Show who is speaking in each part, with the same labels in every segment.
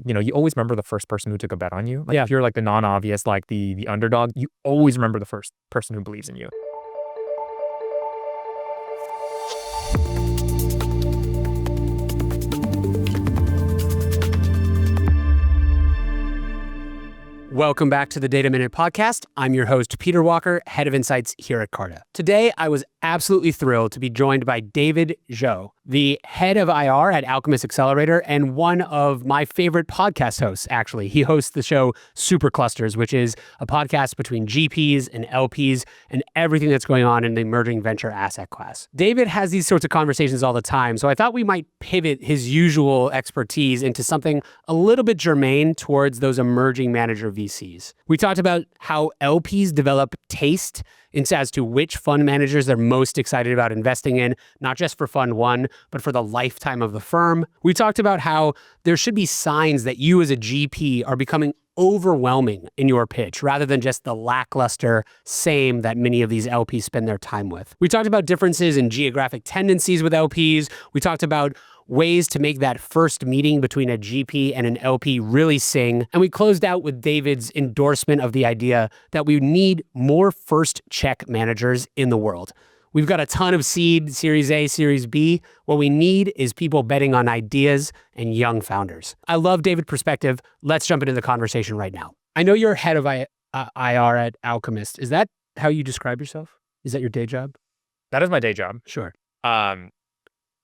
Speaker 1: you always remember the first person who took a bet on you. If you're like the non-obvious, like the underdog, you always remember the first person who believes in you.
Speaker 2: Welcome back to the Data Minute Podcast. I'm your host, Peter Walker, Head of Insights here at Carta. Today, I was absolutely thrilled to be joined by David Zhou, the head of IR at Alchemist Accelerator and one of my favorite podcast hosts, actually. He hosts the show Superclusters, which is a podcast between GPs and LPs and everything that's going on in the emerging venture asset class. David has these sorts of conversations all the time, so I thought we might pivot his usual expertise into something a little bit germane towards those emerging manager VCs. We talked about how LPs develop taste as to which fund managers they're most excited about investing in, not just for Fund 1, but for the lifetime of the firm. We talked about how there should be signs that you as a GP are becoming overwhelming in your pitch rather than just the lackluster same that many of these LPs spend their time with. We talked about differences in geographic tendencies with LPs. We talked about ways to make that first meeting between a GP and an LP really sing. And we closed out with David's endorsement of the idea that we need more first check managers in the world. We've got a ton of seed, Series A, Series B. What we need is people betting on ideas and young founders. I love David's perspective. Let's jump into the conversation right now. I know you're head of IR at Alchemist. Is that how you describe yourself? Is that your day job?
Speaker 1: That is my day job.
Speaker 2: Sure.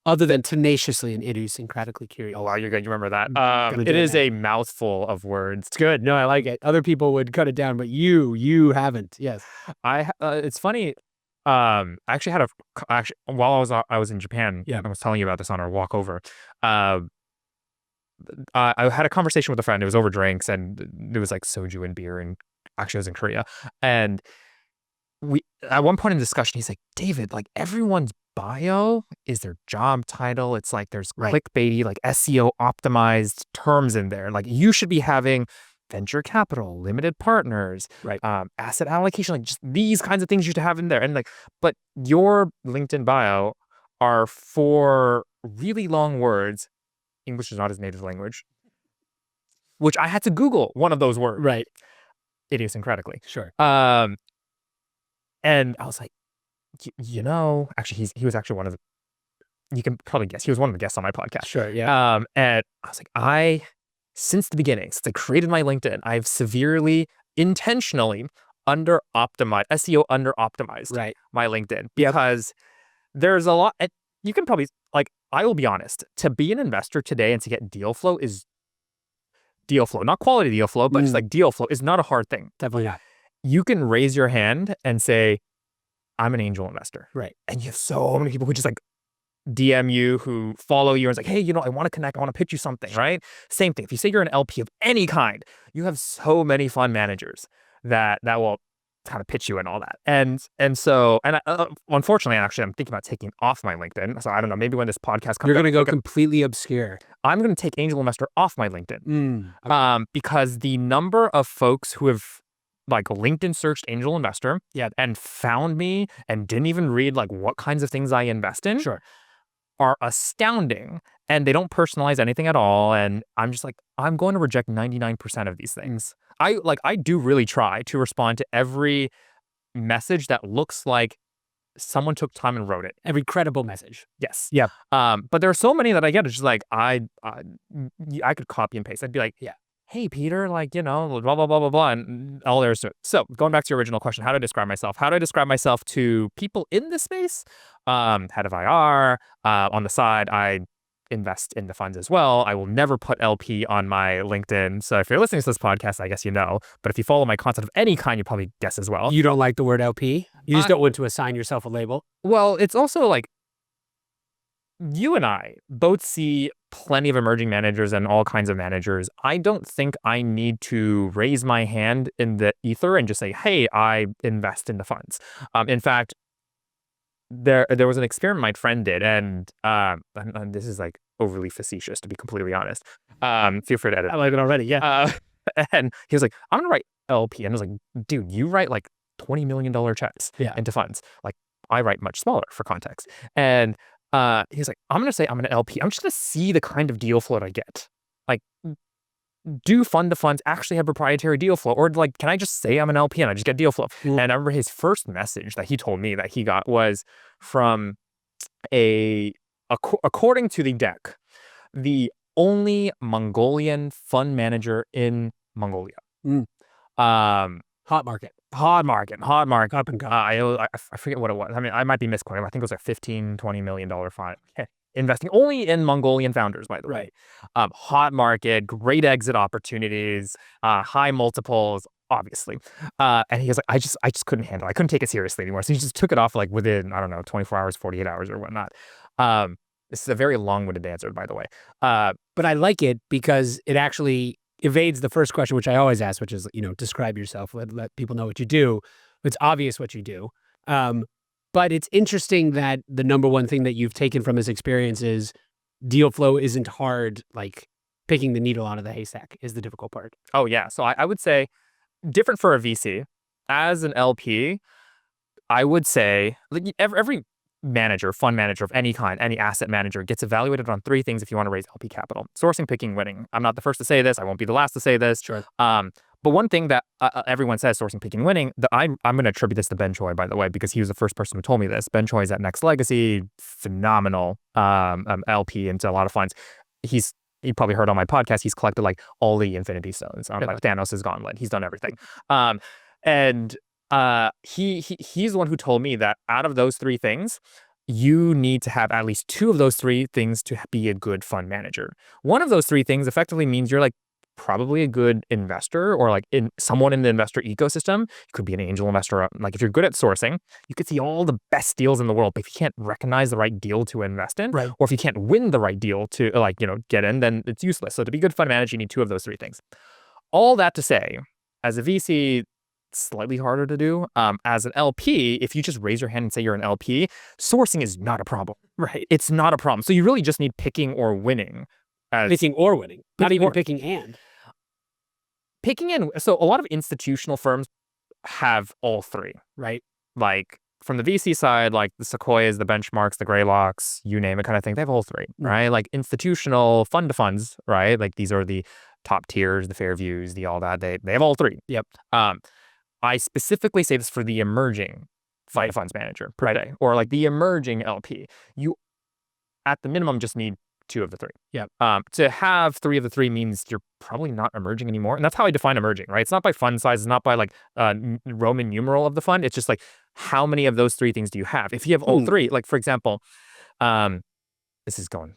Speaker 2: Other than tenaciously and idiosyncratically curious.
Speaker 1: Oh, wow, you're good. You remember that. It is a mouthful of words.
Speaker 2: It's good. No, I like it. Other people would cut it down, but you haven't. Yes.
Speaker 1: It's funny. I actually had while I was in Japan.
Speaker 2: Yeah.
Speaker 1: I was telling you about this on our walk over. I had a conversation with a friend. It was over drinks, and it was like soju and beer. And actually, I was in Korea, and we at one point in the discussion, he's like, David, like everyone's bio is their job title. It's like there's clickbaity, like SEO optimized terms in there. Like you should be having venture capital, limited partners, asset allocation, like just these kinds of things you should have in there. And but your LinkedIn bio are 4 really long words. English is not his native language, which I had to Google one of those words.
Speaker 2: Right.
Speaker 1: Idiosyncratically.
Speaker 2: Sure.
Speaker 1: And I was like, actually, he was actually one of the, you can probably guess, he was one of the guests on my podcast.
Speaker 2: Sure, yeah.
Speaker 1: And I was like, since the beginning, since I created my LinkedIn, I've severely, intentionally SEO under-optimized my LinkedIn because there's a lot, and you can probably, I will be honest, to be an investor today and to get deal flow is deal flow, not quality deal flow, but just like deal flow is not a hard thing.
Speaker 2: Definitely not.
Speaker 1: You can raise your hand and say, I'm an angel investor.
Speaker 2: Right.
Speaker 1: And you have so many people who just DM you, who follow you and it's like, hey, I want to connect. I want to pitch you something, right? Same thing. If you say you're an LP of any kind, you have so many fund managers that will kind of pitch you and all that. And so unfortunately, actually, I'm thinking about taking off my LinkedIn. So I don't know, maybe when this podcast comes
Speaker 2: You're going to go completely obscure.
Speaker 1: I'm going to take angel investor off my LinkedIn. Okay. Because the number of folks who have LinkedIn searched angel investor and found me and didn't even read what kinds of things I invest in are astounding, and they don't personalize anything at all. And I'm just I'm going to reject 99% of these things. I do really try to respond to every message that looks like someone took time and wrote it.
Speaker 2: Every credible message.
Speaker 1: Yes. Yeah. But there are so many that I get. It's just I could copy and paste. I'd be like, hey, Peter, blah, blah, blah, blah, blah, and all there is to it. So going back to your original question, how do I describe myself? How do I describe myself to people in this space? Head of IR. On the side, I invest in the funds as well. I will never put LP on my LinkedIn. So if you're listening to this podcast, I guess you know. But if you follow my content of any kind, you probably guess as well.
Speaker 2: You don't like the word LP? You just don't want to assign yourself a label?
Speaker 1: Well, it's also you and I both see plenty of emerging managers and all kinds of managers. I don't think I need to raise my hand in the ether and just say, hey, I invest in the funds. In fact, there was an experiment my friend did, and this is overly facetious, to be completely honest. Feel free to edit.
Speaker 2: I like it already, yeah.
Speaker 1: And he was like, I'm going to write LP. And I was like, dude, you write $20 million checks into funds. I write much smaller for context. And he's like, I'm going to say I'm an LP. I'm just going to see the kind of deal flow that I get. do fund-to-funds actually have proprietary deal flow? Or like, can I just say I'm an LP and I just get deal flow? And I remember his first message that he told me that he got was from according to the deck, the only Mongolian fund manager in Mongolia.
Speaker 2: Hot market.
Speaker 1: Hot market.
Speaker 2: Up and go.
Speaker 1: I forget what it was. I mean, I might be misquoting. I think it was a $15-20 million fund. Investing only in Mongolian founders, by the way. Hot market, great exit opportunities, high multiples, obviously. And he was like, I just couldn't handle it. I couldn't take it seriously anymore. So he just took it off like within, I don't know, 24 hours, 48 hours or whatnot. This is a very long-winded answer, by the way.
Speaker 2: But I like it because it actually evades the first question, which I always ask, which is, describe yourself, let people know what you do. It's obvious what you do. But it's interesting that the number one thing that you've taken from this experience is deal flow isn't hard, like picking the needle out of the haystack is the difficult part.
Speaker 1: Oh, yeah. So I would say different for a VC. As an LP, I would say like every manager, fund manager of any kind, any asset manager gets evaluated on three things if you want to raise LP capital: sourcing, picking, winning. I'm not the first to say this. I won't be the last to say this.
Speaker 2: Sure.
Speaker 1: But one thing that everyone says, sourcing, picking, winning, I'm going to attribute this to Ben Choi, by the way, because he was the first person who told me this. Ben Choi is at Next Legacy, phenomenal LP into a lot of funds. You probably heard on my podcast, he's collected like all the Infinity Stones on like Thanos' gauntlet. He's done everything. And he's the one who told me that out of those three things, you need to have at least two of those three things to be a good fund manager. One of those three things effectively means you're like probably a good investor or like someone in the investor ecosystem. You could be an angel investor. Like if you're good at sourcing, you could see all the best deals in the world. But if you can't recognize the right deal to invest in, or if you can't win the right deal to get in, then it's useless. So to be a good fund manager, you need two of those three things. All that to say, as a VC, slightly harder to do. As an LP, if you just raise your hand and say you're an LP, sourcing is not a problem.
Speaker 2: Right.
Speaker 1: It's not a problem. So you really just need picking or winning.
Speaker 2: Picking or winning. Not even picking and.
Speaker 1: Picking and so a lot of institutional firms have all three.
Speaker 2: Right.
Speaker 1: Like from the VC side, like the Sequoias, the Benchmarks, the Greylocks, you name it kind of thing. They have all three, right? Like institutional fund to funds, right? Like these are the top tiers, the Fairviews, the all that. They have all three.
Speaker 2: Yep.
Speaker 1: I specifically say this for the emerging funds manager per se, or like the emerging LP. You, at the minimum, just need two of the three.
Speaker 2: Yeah.
Speaker 1: To have three of the three means you're probably not emerging anymore, and that's how I define emerging. Right? It's not by fund size. It's not by like Roman numeral of the fund. It's just like how many of those three things do you have? If you have all three, like for example, this is going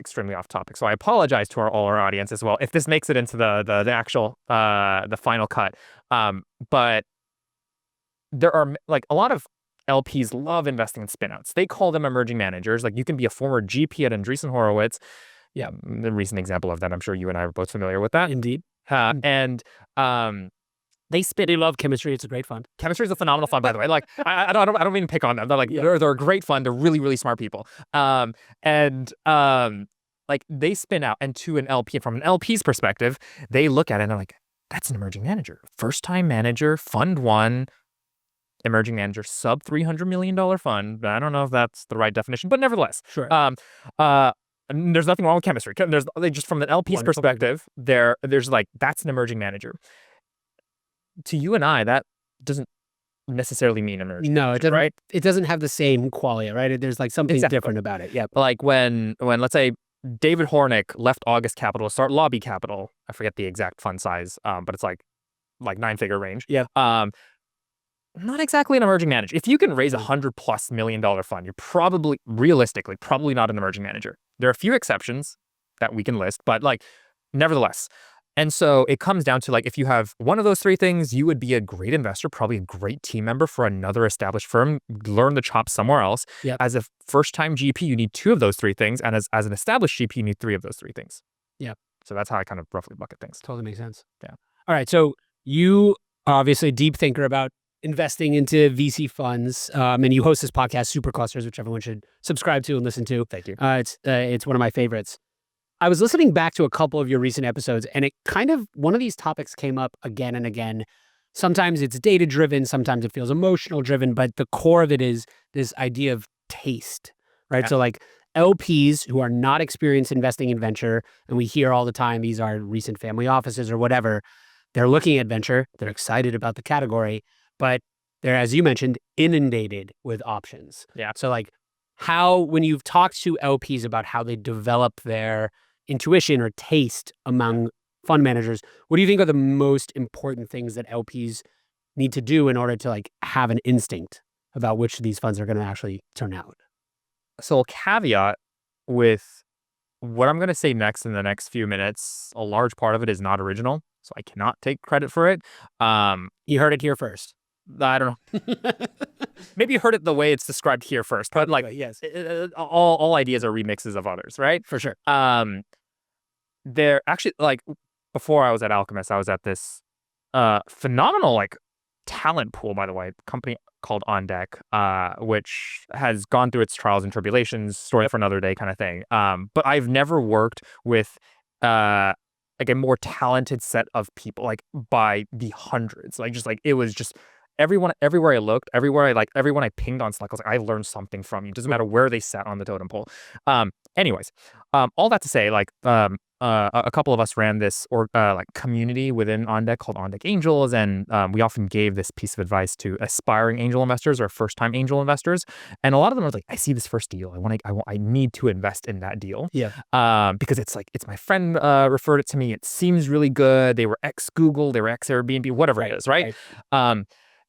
Speaker 1: extremely off topic, so I apologize to all our audience as well if this makes it into the actual the final cut. But there are like a lot of LPs love investing in spinouts. They call them emerging managers. Like you can be a former GP at Andreessen Horowitz. Yeah, the recent example of that. I'm sure you and I are both familiar with that.
Speaker 2: Indeed.
Speaker 1: And
Speaker 2: they love chemistry. It's a great fund.
Speaker 1: Chemistry is a phenomenal fund, by the way. Like I don't mean to pick on them. They're like they're a great fund. They're really, really smart people. Like they spin out, and to an LP, from an LP's perspective, they look at it and they're like, that's an emerging manager. First time manager, fund one, emerging manager, sub $300 million fund. I don't know if that's the right definition, but nevertheless.
Speaker 2: Sure.
Speaker 1: There's nothing wrong with chemistry. They just from an LP's perspective, there's like, that's an emerging manager. To you and I, that doesn't necessarily mean emerging.
Speaker 2: No, it doesn't.
Speaker 1: Right?
Speaker 2: It doesn't have the same quality, right? There's like something different about it. Yeah.
Speaker 1: Like when let's say David Hornick left August Capital to start Lobby Capital. I forget the exact fund size, but it's like 9-figure range.
Speaker 2: Yeah.
Speaker 1: Not exactly an emerging manager. If you can raise $100+ million fund, you're probably realistically not an emerging manager. There are a few exceptions that we can list, but like nevertheless. And so it comes down to like, if you have one of those three things, you would be a great investor, probably a great team member for another established firm, learn the chops somewhere else.
Speaker 2: Yep.
Speaker 1: As a first-time GP, you need two of those three things. And as an established GP, you need three of those three things.
Speaker 2: Yeah.
Speaker 1: So that's how I kind of roughly bucket things.
Speaker 2: Totally makes sense.
Speaker 1: Yeah.
Speaker 2: All right. So you are obviously a deep thinker about investing into VC funds, and you host this podcast, Superclusters, which everyone should subscribe to and listen to.
Speaker 1: Thank you.
Speaker 2: It's one of my favorites. I was listening back to a couple of your recent episodes, and it kind of, one of these topics came up again and again. Sometimes it's data driven, sometimes it feels emotional driven, but the core of it is this idea of taste, right?
Speaker 1: Yeah.
Speaker 2: So like LPs who are not experienced investing in venture, and we hear all the time, these are recent family offices or whatever, they're looking at venture, they're excited about the category, but they're, as you mentioned, inundated with options.
Speaker 1: Yeah.
Speaker 2: So like when you've talked to LPs about how they develop their intuition or taste among fund managers, what do you think are the most important things that LPs need to do in order to like have an instinct about which of these funds are going to actually turn out?
Speaker 1: So a caveat with what I'm going to say next in the next few minutes, a large part of it is not original, so I cannot take credit for it.
Speaker 2: You heard it here first.
Speaker 1: I don't know. Maybe you heard it the way it's described here first, but like,
Speaker 2: yes,
Speaker 1: all ideas are remixes of others, right?
Speaker 2: for sure.
Speaker 1: They're actually like, before I was at Alchemist, I was at this phenomenal like talent pool, by the way, company called On Deck, which has gone through its trials and tribulations, story for another day kind of thing. But I've never worked with like a more talented set of people, like by the hundreds. Like just like it was just everyone, everywhere I looked, everyone I pinged on Slack, I was like, I learned something from you. Doesn't matter where they sat on the totem pole. Anyways, all that to say, like a couple of us ran this like community within On Deck called On Deck Angels, and we often gave this piece of advice to aspiring angel investors or first-time angel investors. And a lot of them are like, I see this first deal, I need to invest in that deal.
Speaker 2: Yeah.
Speaker 1: Because it's my friend referred it to me. It seems really good. They were ex-Google, they were ex-Airbnb, whatever it is, right?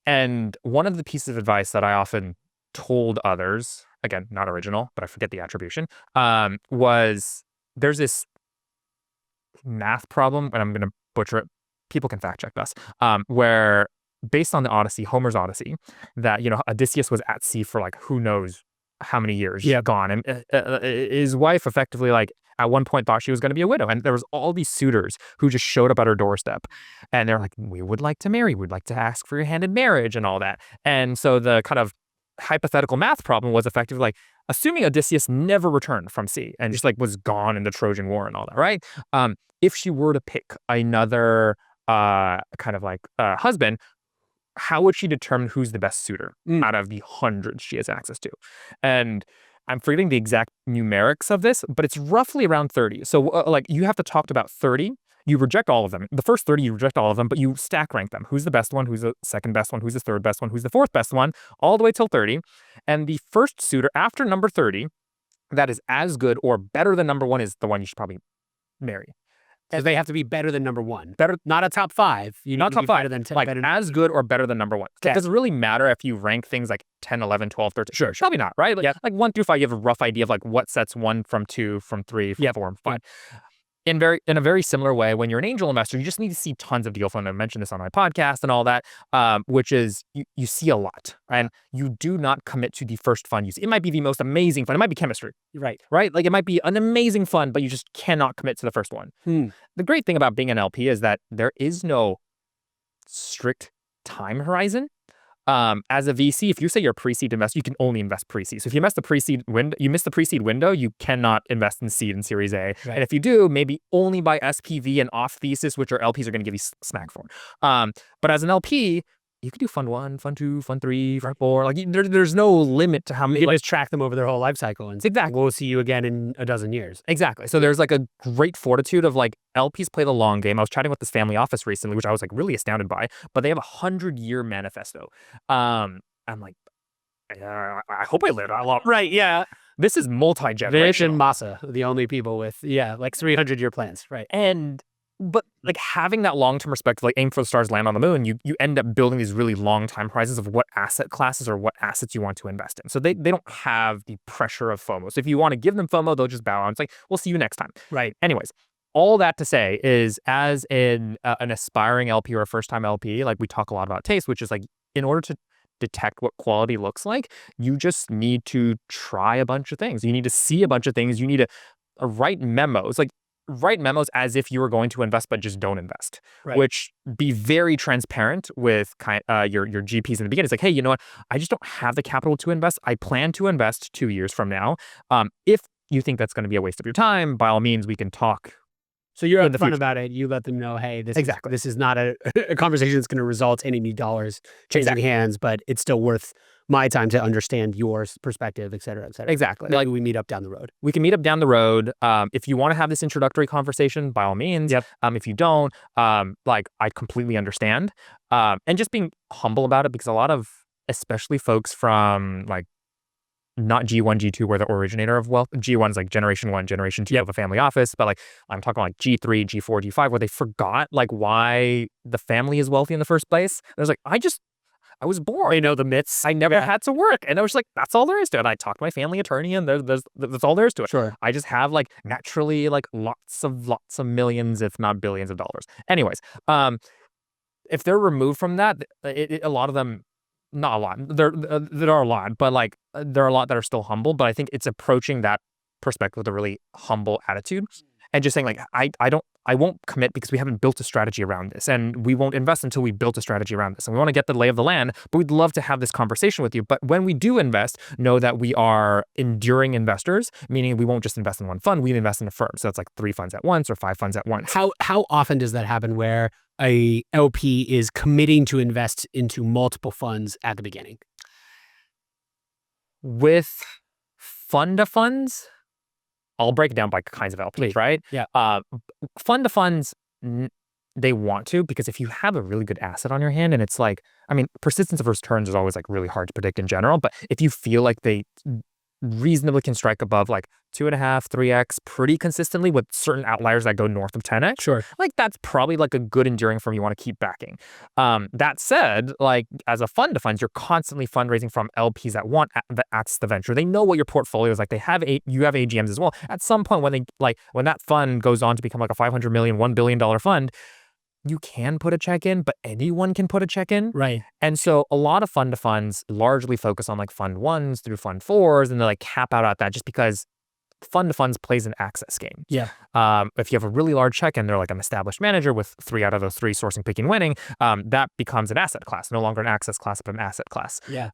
Speaker 1: And one of the pieces of advice that I often told others, again, not original, but I forget the attribution, was there's this math problem, and I'm going to butcher it. People can fact check us, where based on the Odyssey, Homer's Odyssey, that, Odysseus was at sea for like who knows how many years gone. And his wife effectively, like, at one point thought she was going to be a widow. And there was all these suitors who just showed up at her doorstep. And they're like, we would like to marry. We'd like to ask for your hand in marriage and all that. And so the kind of hypothetical math problem was effectively like, assuming Odysseus never returned from sea and just like was gone in the Trojan War and all that, right? If she were to pick another kind of like husband, how would she determine who's the best suitor out of the hundreds she has access to? And I'm forgetting the exact numerics of this, but it's roughly around 30. So like you have to talk to about 30. You reject all of them. The first 30, you reject all of them, but you stack rank them. Who's the best one? Who's the second best one? Who's the third best one? Who's the fourth best one? All the way till 30. And the first suitor after number 30 that is as good or better than number one is the one you should probably marry.
Speaker 2: So they have to be better than number one. Better, not a top five. You
Speaker 1: not top five.
Speaker 2: Better than 10,
Speaker 1: like
Speaker 2: better
Speaker 1: as good or better than number one.
Speaker 2: Okay.
Speaker 1: Does it really matter if you rank things like 10, 11, 12, 13? Sure. Probably not, right? Like, like 1 through 5, you have a rough idea of like what sets 1 from 2, from 3, from 4, and 5. In a very similar way, when you're an angel investor, you just need to see tons of deal flow. And I mentioned this on my podcast and all that, which is you see a lot, and you do not commit to the first fund you see. It might be the most amazing fund. It might be chemistry, right? Like it might be an amazing fund, but you just cannot commit to the first one. The great thing about being an LP is that there is no strict time horizon. As a VC, if you say you're a pre-seed investor, you can only invest pre-seed. So if you miss the pre-seed window, you cannot invest in seed and Series A. Right. And if you do, maybe only by SPV and Off-thesis, which our LPs are going to give you smack for. But as an LP, you could do fund 1, fund 2, fund 3, fund 4. Like there's no limit to how many.
Speaker 2: You just track them over their whole life cycle, and
Speaker 1: exactly,
Speaker 2: we'll see you again in a dozen years.
Speaker 1: Exactly. So there's like a great fortitude of like LPs play the long game. I was chatting with this family office recently, which I was like really astounded by. But they have 100-year manifesto. I'm like, I hope I live that long.
Speaker 2: Right? Yeah.
Speaker 1: This is multi-generational.
Speaker 2: Vish and Masa, the only people with like 300-year plans, right?
Speaker 1: But like having that long-term perspective, like aim for the stars, land on the moon, you end up building these really long time horizons of what asset classes or what assets you want to invest in. So they don't have the pressure of FOMO. So if you want to give them FOMO, they'll just bow out. It's like, we'll see you next time.
Speaker 2: Right.
Speaker 1: Anyways, all that to say is, as an aspiring LP or a first-time LP, like we talk a lot about taste, which is like, in order to detect what quality looks like, you just need to try a bunch of things. You need to see a bunch of things. You need to write memos. Like, write memos as if you were going to invest, but just don't invest. Right. Which be very transparent with your GPs in the beginning. It's like, hey, you know what? I just don't have the capital to invest. I plan to invest 2 years from now. If you think that's going to be a waste of your time, by all means, we can talk
Speaker 2: So you're
Speaker 1: in the
Speaker 2: upfront
Speaker 1: future.
Speaker 2: about it. You let them know, hey,
Speaker 1: Exactly.
Speaker 2: this is not a conversation that's going to result in any dollars changing hands, but it's still worth my time to understand your perspective, et cetera, et cetera.
Speaker 1: Exactly.
Speaker 2: Like we meet up down the road.
Speaker 1: We can meet up down the road. If you want to have this introductory conversation, by all means.
Speaker 2: Yep.
Speaker 1: If you don't, like, I completely understand. And just being humble about it, because a lot of, especially folks from like not G1, G2, where the originator of wealth. G1 is like generation 1, generation 2 of a family office. But like I'm talking like G3, G4, G5, where they forgot like why the family is wealthy in the first place. And I was like, I was born.
Speaker 2: You know, the myths.
Speaker 1: I never had to work. And I was like, that's all there is to it. And I talked to my family attorney, and that's all there is to it.
Speaker 2: Sure.
Speaker 1: I just have like naturally like lots of millions, if not billions of dollars. Anyways, if they're removed from that, a lot of them, not a lot, there are a lot, but like there are a lot that are still humble. But I think it's approaching that perspective with a really humble attitude, and just saying like, I won't commit because we haven't built a strategy around this, and we won't invest until we built a strategy around this. And we want to get the lay of the land, but we'd love to have this conversation with you. But when we do invest, know that we are enduring investors, meaning we won't just invest in one fund, we invest in a firm. So that's like 3 funds at once or 5 funds at once.
Speaker 2: How often does that happen where a LP is committing to invest into multiple funds at the beginning?
Speaker 1: With fund to funds, I'll break it down by kinds of LPs,
Speaker 2: Please.
Speaker 1: right?
Speaker 2: Yeah.
Speaker 1: Fund to funds, they want to, because if you have a really good asset on your hand, and it's like, I mean, persistence of returns is always like really hard to predict in general, but if you feel like they reasonably can strike above like 2.5, 3x pretty consistently, with certain outliers that go north of 10x.
Speaker 2: Sure.
Speaker 1: Like that's probably like a good enduring firm you want to keep backing. That said, like as a fund to funds, you're constantly fundraising from LPs that want access to the venture. They know what your portfolio is like. You have AGMs as well. At some point when that fund goes on to become like a $500 million, $1 billion fund, you can put a check in, but anyone can put a check in.
Speaker 2: Right.
Speaker 1: And so a lot of fund to funds largely focus on like fund 1s through fund 4s, and they like cap out at that just because fund to funds plays an access game.
Speaker 2: Yeah.
Speaker 1: If you have a really large check and they're like an established manager with 3 out of those 3 sourcing, picking, winning, that becomes an asset class, no longer an access class, but an asset class.
Speaker 2: Yeah.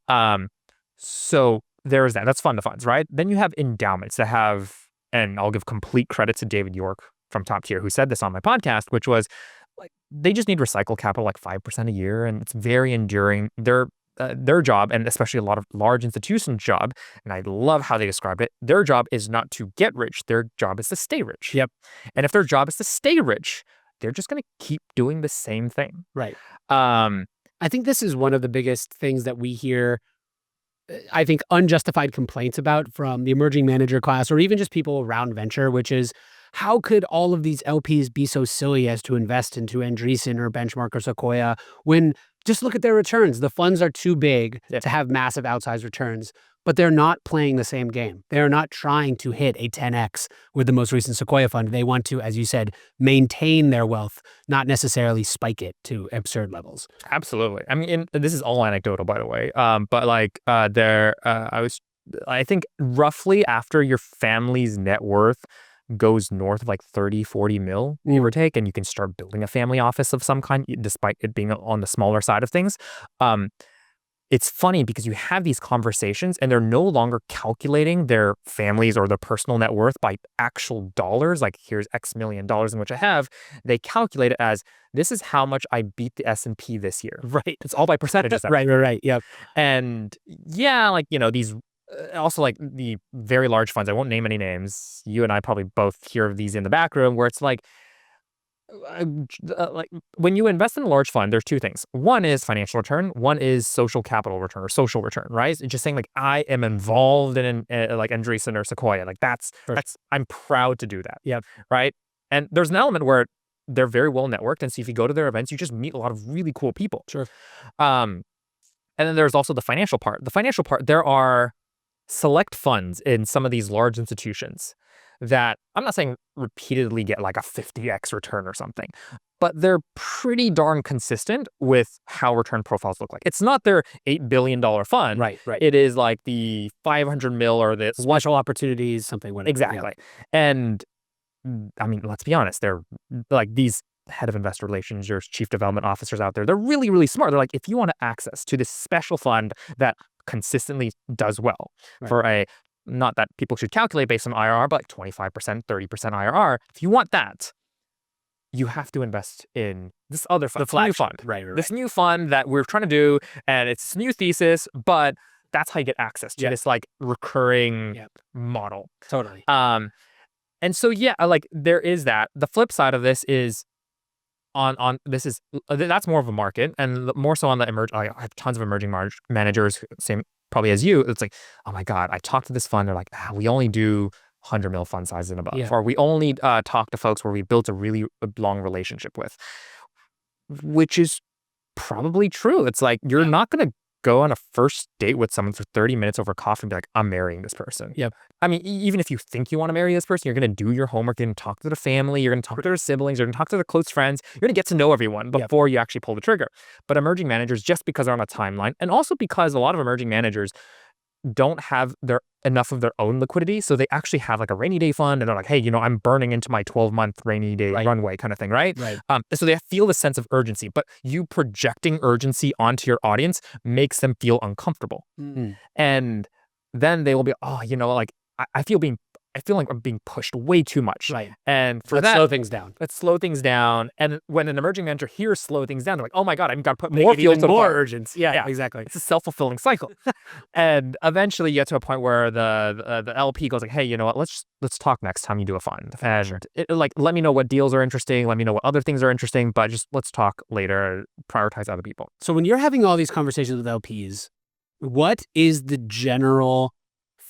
Speaker 1: So there's that. That's fund to funds, right? Then you have endowments that have, and I'll give complete credit to David York from Top Tier, who said this on my podcast, which was like, they just need recycle capital like 5% a year, and it's very enduring. Their job, and especially a lot of large institutions' job, and I love how they describe it, their job is not to get rich, their job is to stay rich.
Speaker 2: Yep.
Speaker 1: And if their job is to stay rich, they're just going to keep doing the same thing.
Speaker 2: Right. I think this is one of the biggest things that we hear, I think, unjustified complaints about from the emerging manager class, or even just people around venture, which is, how could all of these LPs be so silly as to invest into Andreessen or Benchmark or Sequoia when just look at their returns? The funds are too big to have massive outsized returns, but they're not playing the same game. They're not trying to hit a 10x with the most recent Sequoia fund. They want to, as you said, maintain their wealth, not necessarily spike it to absurd levels.
Speaker 1: Absolutely. I mean, this is all anecdotal, by the way. But like I think roughly after your family's net worth goes north of like 30, 40 mil, give or take, and you can start building a family office of some kind, despite it being on the smaller side of things. It's funny because you have these conversations and they're no longer calculating their families or their personal net worth by actual dollars, like here's X million dollars in which I have. They calculate it as, this is how much I beat the S&P this year.
Speaker 2: Right.
Speaker 1: It's all by percentages.
Speaker 2: Right. Yep.
Speaker 1: And yeah, like, these also like the very large funds, I won't name any names. You and I probably both hear of these in the back room, where it's like when you invest in a large fund, there's 2 things. One is financial return. One is social capital return or social return, right? It's just saying like, I am involved in like Andreessen or Sequoia. Like that's I'm proud to do that.
Speaker 2: Yep.
Speaker 1: Right. And there's an element where they're very well networked. And so if you go to their events, you just meet a lot of really cool people.
Speaker 2: Sure.
Speaker 1: And then there's also the financial part. The financial part, there are select funds in some of these large institutions that I'm not saying repeatedly get like a 50x return or something, but they're pretty darn consistent with how return profiles look like. It's not their $8 billion fund.
Speaker 2: Right.
Speaker 1: It is like the 500 mil or the
Speaker 2: special opportunities, something. Whatever.
Speaker 1: Exactly. Yeah. And I mean, let's be honest, they're like these head of investor relations, your chief development officers out there, they're really, really smart. They're like, if you want access to this special fund that consistently does well for a, not that people should calculate based on IRR, but like 25%, 30% IRR. If you want that, you have to invest in this other fund,
Speaker 2: The
Speaker 1: new
Speaker 2: flagship.
Speaker 1: fund,
Speaker 2: Right.
Speaker 1: this new fund that we're trying to do, and it's a new thesis, but that's how you get access to this like recurring model.
Speaker 2: Totally.
Speaker 1: And so like there is that. The flip side of this is that's more of a market, and more so on the I have tons of emerging managers, same probably as you. It's like, oh my god, I talked to this fund. They're like, we only do 100 mil fund size and above, or we only talk to folks where we built a really long relationship with, which is probably true. It's like you're not gonna go on a first date with someone for 30 minutes over coffee and be like, I'm marrying this person.
Speaker 2: Yep.
Speaker 1: I mean, even if you think you want to marry this person, you're going to do your homework, you're going to talk to the family, you're going to talk to their siblings, you're going to talk to their close friends, you're going to get to know everyone before you actually pull the trigger. But emerging managers, just because they're on a timeline, and also because a lot of emerging managers don't have enough of their own liquidity, so they actually have like a rainy day fund, and they're like, hey, I'm burning into my 12-month rainy day runway kind of thing, right? So they feel the sense of urgency, but you projecting urgency onto your audience makes them feel uncomfortable. And then they will be, like I feel like I'm being pushed way too much. And for that,
Speaker 2: slow things down.
Speaker 1: Let's slow things down. And when an emerging manager hears slow things down, they're like, oh my God, I've got to put more fuel to
Speaker 2: more urgency. Yeah, exactly.
Speaker 1: It's a self-fulfilling cycle. And eventually you get to a point where the LP goes like, hey, you know what, let's talk next time you do a fund. And let me know what deals are interesting. Let me know what other things are interesting, but just let's talk later, prioritize other people.
Speaker 2: So when you're having all these conversations with LPs, what is the general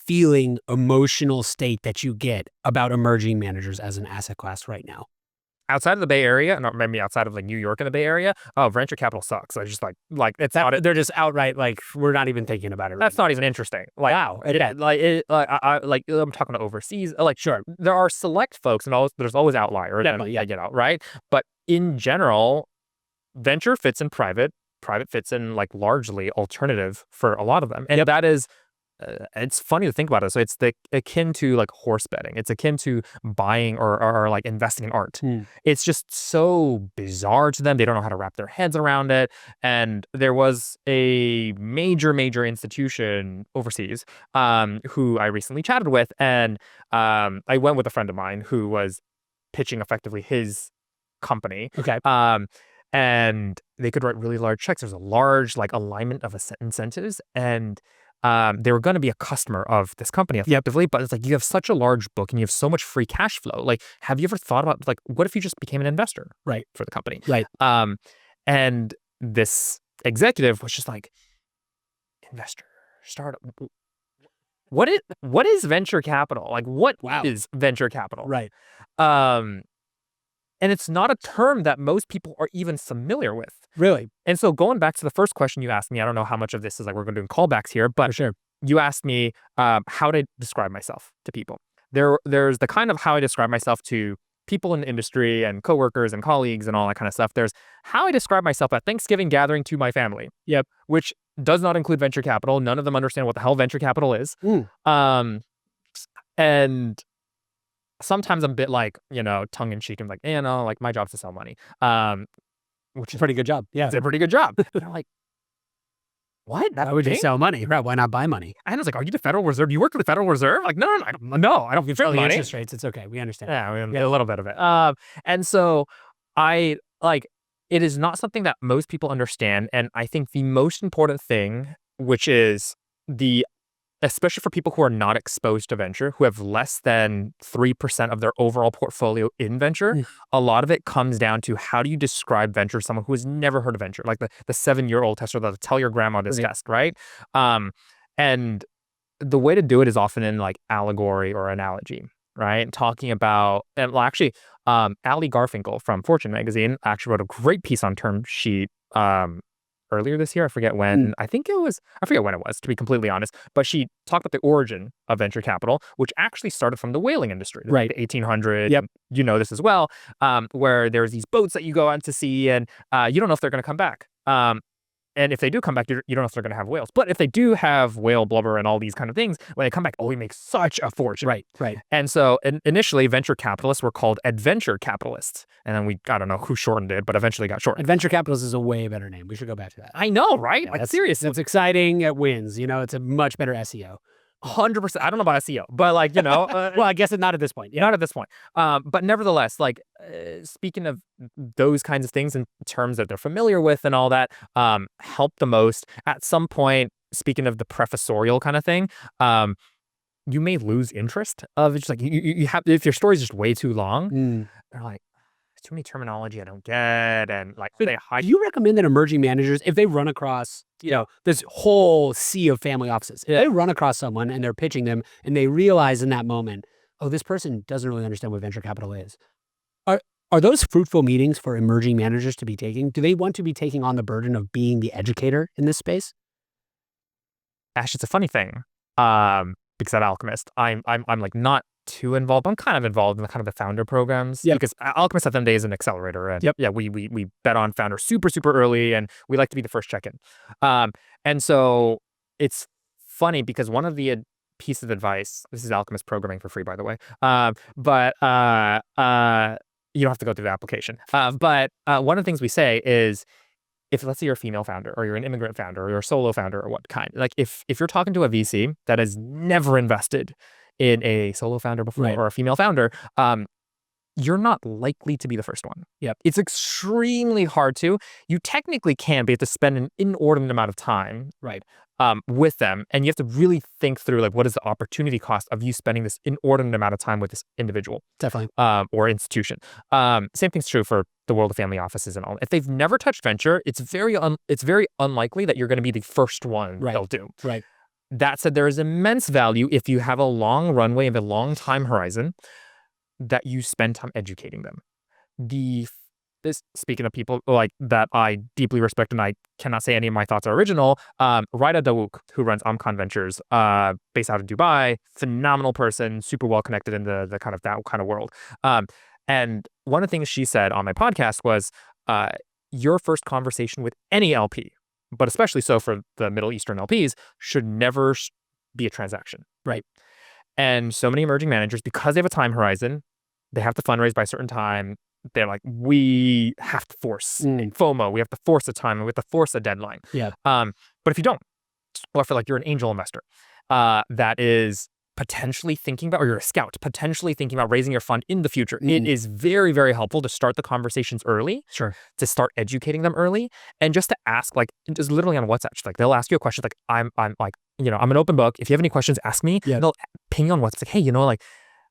Speaker 2: feeling, emotional state that you get about emerging managers as an asset class right now?
Speaker 1: Outside of the Bay Area, not maybe outside of like New York and the Bay Area, venture capital sucks. I just like it's not.
Speaker 2: They're just outright like, we're not even thinking about it.
Speaker 1: That's not even interesting. Like,
Speaker 2: wow.
Speaker 1: I'm talking to overseas. Like, sure, there are select folks, and there's always outliers.
Speaker 2: Definitely,
Speaker 1: right. But in general, venture fits in private. Private fits in like largely alternative for a lot of them, and that is. It's funny to think about it. So it's akin to like horse betting. It's akin to buying or like investing in art. It's just so bizarre to them. They don't know how to wrap their heads around it. And there was a major institution overseas who I recently chatted with, and I went with a friend of mine who was pitching effectively his company.
Speaker 2: Okay.
Speaker 1: And they could write really large checks. There's a large like alignment of incentives, and they were going to be a customer of this company effectively, but it's like you have such a large book and you have so much free cash flow. Like, have you ever thought about like, what if you just became an investor for the company? And this executive was just like, investor, startup. What is venture capital? Like, what is venture capital? And it's not a term that most people are even familiar with.
Speaker 2: Really?
Speaker 1: And so going back to the first question you asked me, I don't know how much of this is like we're going to do callbacks here, but
Speaker 2: sure.
Speaker 1: You asked me how to describe myself to people. There's the kind of how I describe myself to people in the industry and coworkers and colleagues and all that kind of stuff. There's how I describe myself at Thanksgiving gathering to my family. Which does not include venture capital. None of them understand what the hell venture capital is. And sometimes I'm a bit like, tongue in cheek. I'm like, like my job's to sell money. Which is
Speaker 2: a pretty good job. Yeah.
Speaker 1: It's a pretty good job. They're like, what?
Speaker 2: Why would you sell money? Right. Why not buy money?
Speaker 1: And I was like, are you the Federal Reserve? Do you work for the Federal Reserve? Like, no, I don't control money.
Speaker 2: Interest rates. It's okay. We understand.
Speaker 1: Yeah, we get a little bit of it. And so it is not something that most people understand. And I think the most important thing, which is especially for people who are not exposed to venture, who have less than 3% of their overall portfolio in venture, a lot of it comes down to how do you describe venture to someone who has never heard of venture, like the 7-year-old tester that'll tell your grandma this test, right? And the way to do it is often in like allegory or analogy, right? Talking about, and well, actually, Ali Garfinkel from Fortune magazine actually wrote a great piece on term sheet earlier this year. I forget when. I forget when it was, to be completely honest. But she talked about the origin of venture capital, which actually started from the whaling industry, the 1800s. You know this as well, where there's these boats that you go out to sea, and you don't know if they're going to come back. And if they do come back, you don't know if they're going to have whales. But if they do have whale blubber and all these kind of things, when they come back, we make such a fortune.
Speaker 2: Right.
Speaker 1: And so initially, venture capitalists were called adventure capitalists. And then I don't know who shortened it, but eventually got shortened.
Speaker 2: Adventure capitalist is a way better name. We should go back to that.
Speaker 1: I know, right?
Speaker 2: Yeah, like, seriously. That's exciting. It wins. It's a much better SEO.
Speaker 1: 100%. I don't know about SEO, but like, you know,
Speaker 2: Well, I guess not at this point. Yeah.
Speaker 1: not at this point. But nevertheless, like speaking of those kinds of things in terms that they're familiar with and all that, help the most. At some point, speaking of the professorial kind of thing, you may lose interest of it's like you have if your story's just way too long, they're like, too many terminology I don't get, and like they hide.
Speaker 2: Do you recommend that emerging managers, if they run across, this whole sea of family offices, if they run across someone and they're pitching them and they realize in that moment, oh, this person doesn't really understand what venture capital is. Are those fruitful meetings for emerging managers to be taking? Do they want to be taking on the burden of being the educator in this space?
Speaker 1: Ash, it's a funny thing. Because at Alchemist, I'm like not too involved. I'm kind of involved in the kind of the founder programs.
Speaker 2: Yep.
Speaker 1: Because Alchemist at the end of the day is an accelerator. And
Speaker 2: Yep.
Speaker 1: yeah, we bet on founders super early, and we like to be the first check-in. And so it's funny because one of the pieces of advice, this is Alchemist programming for free, by the way. But you don't have to go through the application. But one of the things we say is, if let's say you're a female founder or you're an immigrant founder or you're a solo founder or what kind, like if you're talking to a VC that has never invested in a solo founder before or a female founder, you're not likely to be the first one.
Speaker 2: Yep.
Speaker 1: It's extremely hard to. You technically can, but you have to spend an inordinate amount of time with them. And you have to really think through, like, what is the opportunity cost of you spending this inordinate amount of time with this individual?
Speaker 2: Definitely.
Speaker 1: Or institution. Same thing's true for the world of family offices and all. If they've never touched venture, it's very unlikely that you're going to be the first one they'll do.
Speaker 2: Right.
Speaker 1: That said, there is immense value if you have a long runway and a long time horizon that you spend time educating them. Speaking of people like that I deeply respect, and I cannot say any of my thoughts are original, Raida Dawouk, who runs Amcon Ventures, based out of Dubai, phenomenal person, super well connected in the kind of that kind of world. And one of the things she said on my podcast was, your first conversation with any LP, but especially so for the Middle Eastern LPs, should never be a transaction.
Speaker 2: Right.
Speaker 1: And so many emerging managers, because they have a time horizon, they have to fundraise by a certain time. They're like, we have to force FOMO. We have to force a time. We have to force a deadline.
Speaker 2: Yeah.
Speaker 1: But if you don't, or if you're an angel investor that is potentially thinking about, or you're a scout, potentially thinking about raising your fund in the future, it is very, very helpful to start the conversations early.
Speaker 2: Sure.
Speaker 1: To start educating them early, and just to ask, like, just literally on WhatsApp, just like they'll ask you a question, like, I'm like, I'm an open book. If you have any questions, ask me.
Speaker 2: Yeah.
Speaker 1: They'll ping you on WhatsApp, like, hey, like,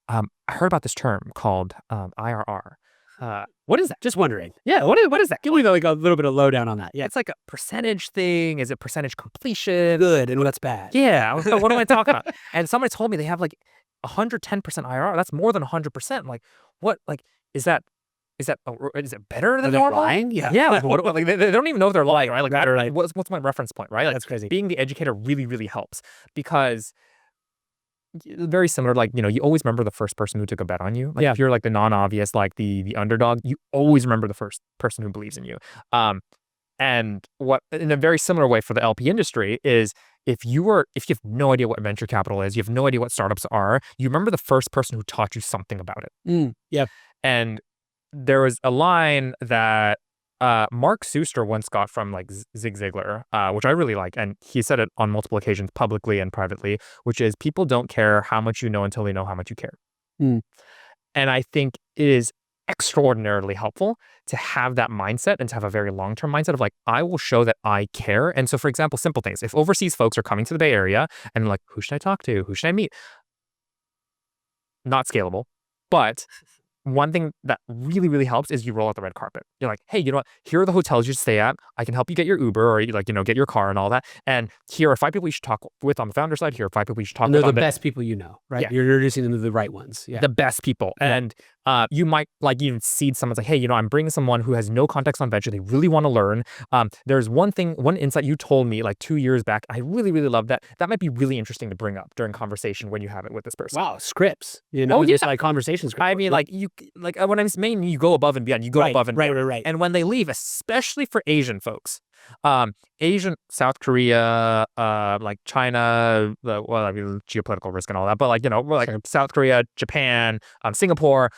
Speaker 1: I heard about this term called IRR.
Speaker 2: What is that? Just wondering.
Speaker 1: Yeah, what is that?
Speaker 2: Give me like a little bit of lowdown on that. Yeah.
Speaker 1: It's like a percentage thing. Is it percentage completion?
Speaker 2: Good and what's bad?
Speaker 1: Yeah. What am I talking about? And somebody told me they have like 110% IRR. That's more than 100%. Like, what? Like, is it better than normal?
Speaker 2: Lying? Yeah.
Speaker 1: Yeah. Like, they don't even know if they're lying, right? Like,
Speaker 2: right.
Speaker 1: What's my reference point, right? Like,
Speaker 2: That's crazy.
Speaker 1: Being the educator really, really helps, because very similar, like, you always remember the first person who took a bet on you. Like, if you're like the non-obvious, like the underdog, you always remember the first person who believes in you. And what, in a very similar way for the LP industry, is if you have no idea what venture capital is, you have no idea what startups are, you remember the first person who taught you something about it.
Speaker 2: Yeah.
Speaker 1: And there was a line that Mark Suster once got from like Zig Ziglar, which I really like, and he said it on multiple occasions, publicly and privately, which is, people don't care how much you know until they know how much you care. And I think it is extraordinarily helpful to have that mindset, and to have a very long-term mindset of like, I will show that I care. And so, for example, simple things. If overseas folks are coming to the Bay Area and like, who should I talk to? Who should I meet? Not scalable, but one thing that really, really helps is you roll out the red carpet. You're like, hey, you know what? Here are the hotels you should stay at. I can help you get your Uber, or get your car and all that. And here are 5 people you should talk with on the founder side. Here are 5 people you should talk with.
Speaker 2: And they're the best people right?
Speaker 1: Yeah.
Speaker 2: You're introducing them to the right ones. Yeah.
Speaker 1: The best people.
Speaker 2: Yeah.
Speaker 1: And you might like even seed someone's like, hey, I'm bringing someone who has no context on venture. They really want to learn. There's one insight you told me like 2 years back. I really, really love that. That might be really interesting to bring up during conversation when you have it with this person.
Speaker 2: Wow, scripts. Just like conversation scripts.
Speaker 1: I mean, like when I'm saying you go above and beyond, you go above and beyond.
Speaker 2: Right.
Speaker 1: And when they leave, especially for Asian folks, Asian, South Korea, like China, geopolitical risk and all that, but like, like South Korea, Japan, Singapore,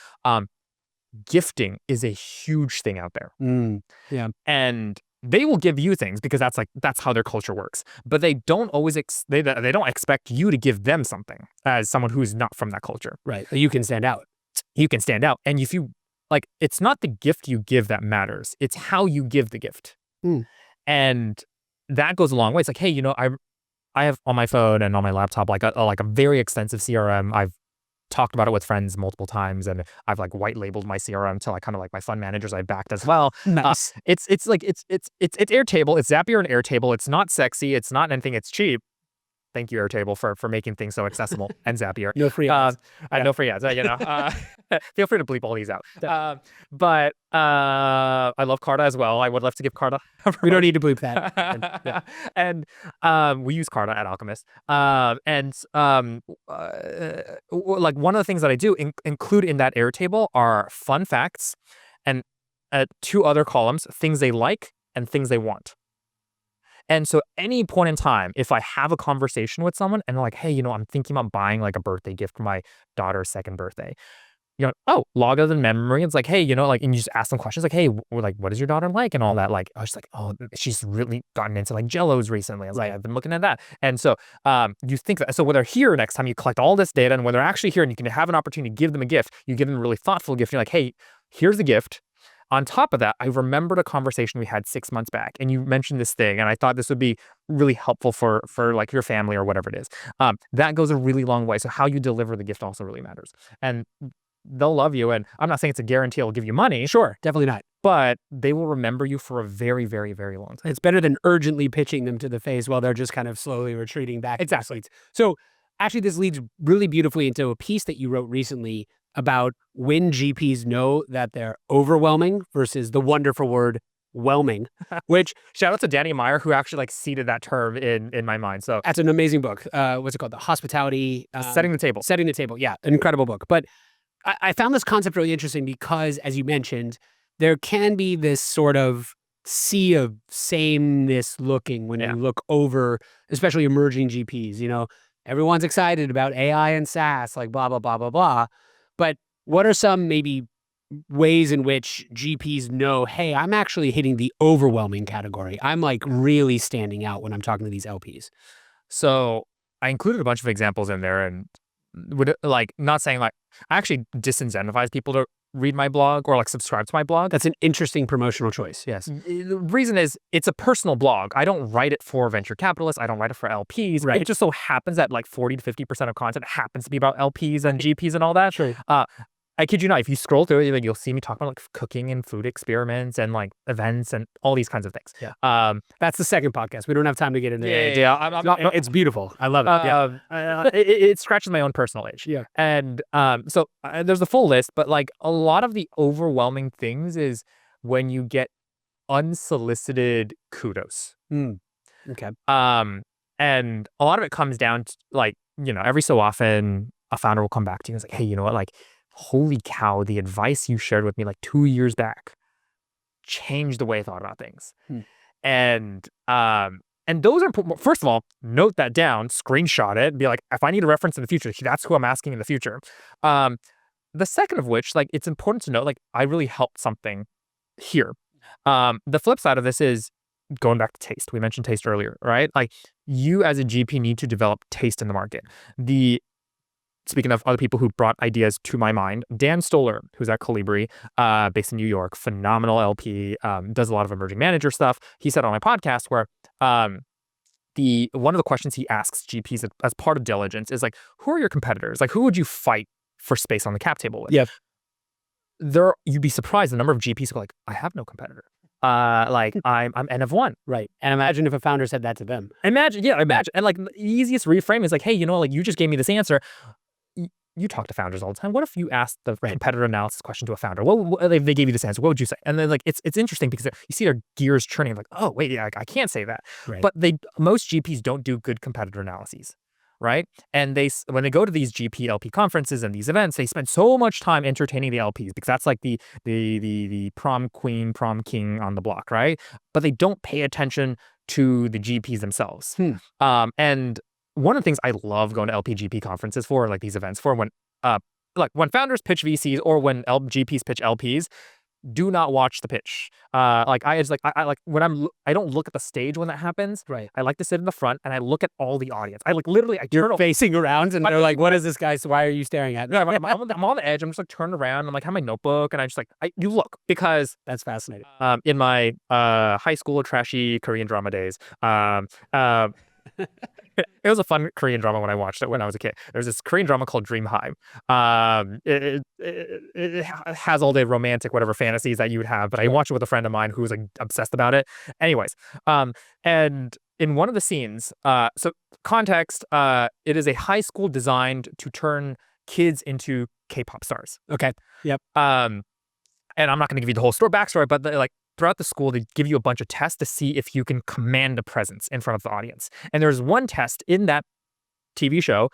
Speaker 1: gifting is a huge thing out there.
Speaker 2: Yeah.
Speaker 1: And they will give you things because that's how their culture works. But they don't always they don't expect you to give them something as someone who's not from that culture.
Speaker 2: Right. You can stand out.
Speaker 1: You can stand out, and if you like, it's not the gift you give that matters. It's how you give the gift, and that goes a long way. It's like, hey, I have on my phone and on my laptop like a very extensive CRM. I've talked about it with friends multiple times, and I've like white labeled my CRM to like kind of like my fund managers I backed as well.
Speaker 2: Nice.
Speaker 1: It's Airtable. It's Zapier and Airtable. It's not sexy. It's not anything. It's cheap. Thank you, Airtable, for making things so accessible, and Zapier.
Speaker 2: No free ads.
Speaker 1: No free ads. Feel free to bleep all these out. But I love Carta as well. I would love to give Carta.
Speaker 2: We don't need to bleep that.
Speaker 1: And we use Carta at Alchemist. Like one of the things that I do include in that Airtable are fun facts, and 2 other columns: things they like and things they want. And so any point in time, if I have a conversation with someone and they're like, hey, I'm thinking about buying like a birthday gift for my daughter's 2nd birthday. Log of the memory. It's like, hey, like, and you just ask them questions like, hey, like, what is your daughter like? And all that. Like, I was like, oh, she's really gotten into like Jellos recently. I was like, I've been looking at that. And so you think that, so when they're here next time, you collect all this data, and when they're actually here and you can have an opportunity to give them a gift, you give them a really thoughtful gift. You're like, hey, here's the gift. On top of that, I remembered a conversation we had 6 months back, and you mentioned this thing, and I thought this would be really helpful for like your family or whatever it is. That goes a really long way. So how you deliver the gift also really matters, and they'll love you. And I'm not saying it's a guarantee it'll give you money.
Speaker 2: Sure, definitely not.
Speaker 1: But they will remember you for a very, very, very long time.
Speaker 2: It's better than urgently pitching them to the face while they're just kind of slowly retreating back.
Speaker 1: Exactly.
Speaker 2: So actually, this leads really beautifully into a piece that you wrote recently about when GPs know that they're overwhelming versus the wonderful word whelming, which
Speaker 1: shout out to Danny Meyer, who actually like seeded that term in my mind. So
Speaker 2: that's an amazing book. What's it called? The Hospitality
Speaker 1: Setting the Table.
Speaker 2: Setting the Table. Yeah, an incredible book. But I found this concept really interesting because, as you mentioned, there can be this sort of sea of sameness looking when you look over, especially emerging GPs. Everyone's excited about AI and SaaS, like blah, blah, blah, blah, blah. But what are some maybe ways in which GPs know, hey, I'm actually hitting the overwhelming category? I'm like really standing out when I'm talking to these LPs.
Speaker 1: So I included a bunch of examples in there, and would like not saying like I actually disincentivize people to read my blog or like subscribe to my blog.
Speaker 2: That's an interesting promotional choice. Yes.
Speaker 1: The reason is it's a personal blog. I don't write it for venture capitalists. I don't write it for LPs.
Speaker 2: Right.
Speaker 1: It just so happens that like 40 to 50% of content happens to be about LPs and GPs and all that.
Speaker 2: Sure.
Speaker 1: I kid you not, if you scroll through it, you'll see me talk about like cooking and food experiments and like events and all these kinds of things.
Speaker 2: Yeah. That's the second podcast. We don't have time to get into it.
Speaker 1: Yeah.
Speaker 2: It's beautiful. I love it.
Speaker 1: It scratches my own personal itch.
Speaker 2: Yeah.
Speaker 1: And so there's a full list, but like a lot of the overwhelming things is when you get unsolicited kudos.
Speaker 2: Okay.
Speaker 1: And a lot of it comes down to like, every so often a founder will come back to you and it's like, hey, you know what, like, holy cow, the advice you shared with me like 2 years back changed the way I thought about things. And those are, first of all, note that down, screenshot it, be like, if I need a reference in the future, that's who I'm asking in the future. The second of which, like, it's important to note, like, I really helped something here. The flip side of this is going back to taste. We mentioned taste earlier, right? Like, you as a GP need to develop taste in the market. Speaking of other people who brought ideas to my mind, Dan Stoller, who's at Colibri, based in New York, phenomenal LP, does a lot of emerging manager stuff. He said on my podcast where one of the questions he asks GPs as part of diligence is like, who are your competitors? Like, who would you fight for space on the cap table with?
Speaker 2: Yeah.
Speaker 1: You'd be surprised the number of GPs who are like, I have no competitor. Like I'm N of one.
Speaker 2: Right. And imagine if a founder said that to them.
Speaker 1: Imagine. And like the easiest reframe is like, hey, like you just gave me this answer. You talk to founders all the time. What if you asked the competitor analysis question to a founder? What they gave you this answer? What would you say? And then like it's interesting because you see their gears churning. Like, oh wait, yeah, I can't say that.
Speaker 2: Right.
Speaker 1: But most GPs don't do good competitor analyses, right? And when they go to these GP LP conferences and these events, they spend so much time entertaining the LPs because that's like the prom queen, prom king on the block, right? But they don't pay attention to the GPs themselves. And one of the things I love going to LPGP conferences for, like these events for, when founders pitch VCs or when GPs pitch LPs, do not watch the pitch. Like I just like I like when I don't look at the stage when that happens.
Speaker 2: Right.
Speaker 1: I like to sit in the front and I look at all the audience. I like literally I
Speaker 2: You're
Speaker 1: turn
Speaker 2: facing around and they're like, what is this guy? So why are you staring at?
Speaker 1: yeah, I'm on the edge. I'm just like turned around. I'm like, have my notebook, and I just like you look because
Speaker 2: That's fascinating.
Speaker 1: in my high school trashy Korean drama days, it was a fun Korean drama when I watched it when I was a kid. There's this Korean drama called Dream High. It has all the romantic whatever fantasies that you would have, but I watched it with a friend of mine who was like obsessed about it. Anyways, and in one of the scenes, so context, it is a high school designed to turn kids into K-pop stars.
Speaker 2: Okay. Yep.
Speaker 1: And I'm not going to give you the whole story backstory, but like throughout the school, they give you a bunch of tests to see if you can command a presence in front of the audience. And there's one test in that TV show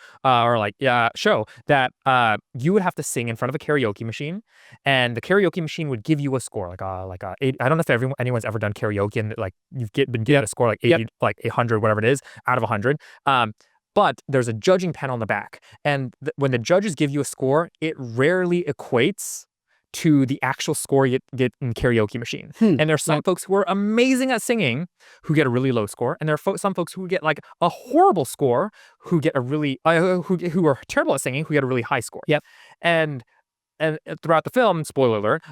Speaker 1: show that you would have to sing in front of a karaoke machine, and the karaoke machine would give you a score like a 8. I don't know if anyone's ever done karaoke and like you've been given a score like 80, like 100, whatever it is, out of 100. But there's a judging panel in the back, and when the judges give you a score, it rarely equates to the actual score you get in karaoke machine. And there's some folks who are amazing at singing who get a really low score, and there are some folks who get like a horrible score who get a really who are terrible at singing who get a really high score.
Speaker 2: Yep.
Speaker 1: And throughout the film, spoiler alert,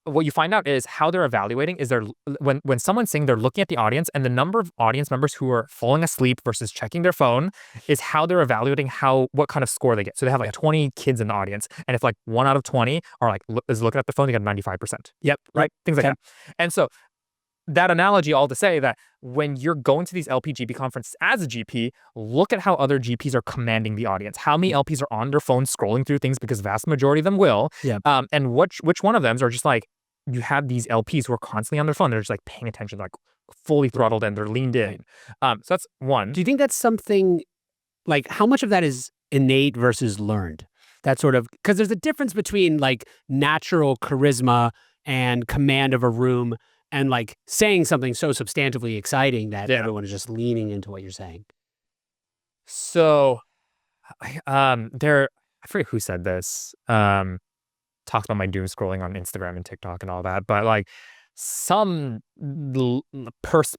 Speaker 1: what you find out is how they're evaluating is when someone's singing, they're looking at the audience, and the number of audience members who are falling asleep versus checking their phone is how they're evaluating what kind of score they get. So they have like 20 kids in the audience, and if like 1 out of 20 are like is looking at the phone, they get 95%.
Speaker 2: Yep.
Speaker 1: Right. Things like that. And so that analogy all to say that when you're going to these LP-GP conferences as a GP, look at how other GPs are commanding the audience. How many LPs are on their phone scrolling through things, because vast majority of them will.
Speaker 2: Yeah.
Speaker 1: And which one of them are just like, you have these LPs who are constantly on their phone. They're just like paying attention, like fully throttled and they're leaned in. So that's one.
Speaker 2: Do you think that's something like how much of that is innate versus learned? That sort of, because there's a difference between like natural charisma and command of a room and like saying something so substantively exciting that everyone is just leaning into what you're saying.
Speaker 1: So, I forget who said this. Talked about my doom scrolling on Instagram and TikTok and all that, but like some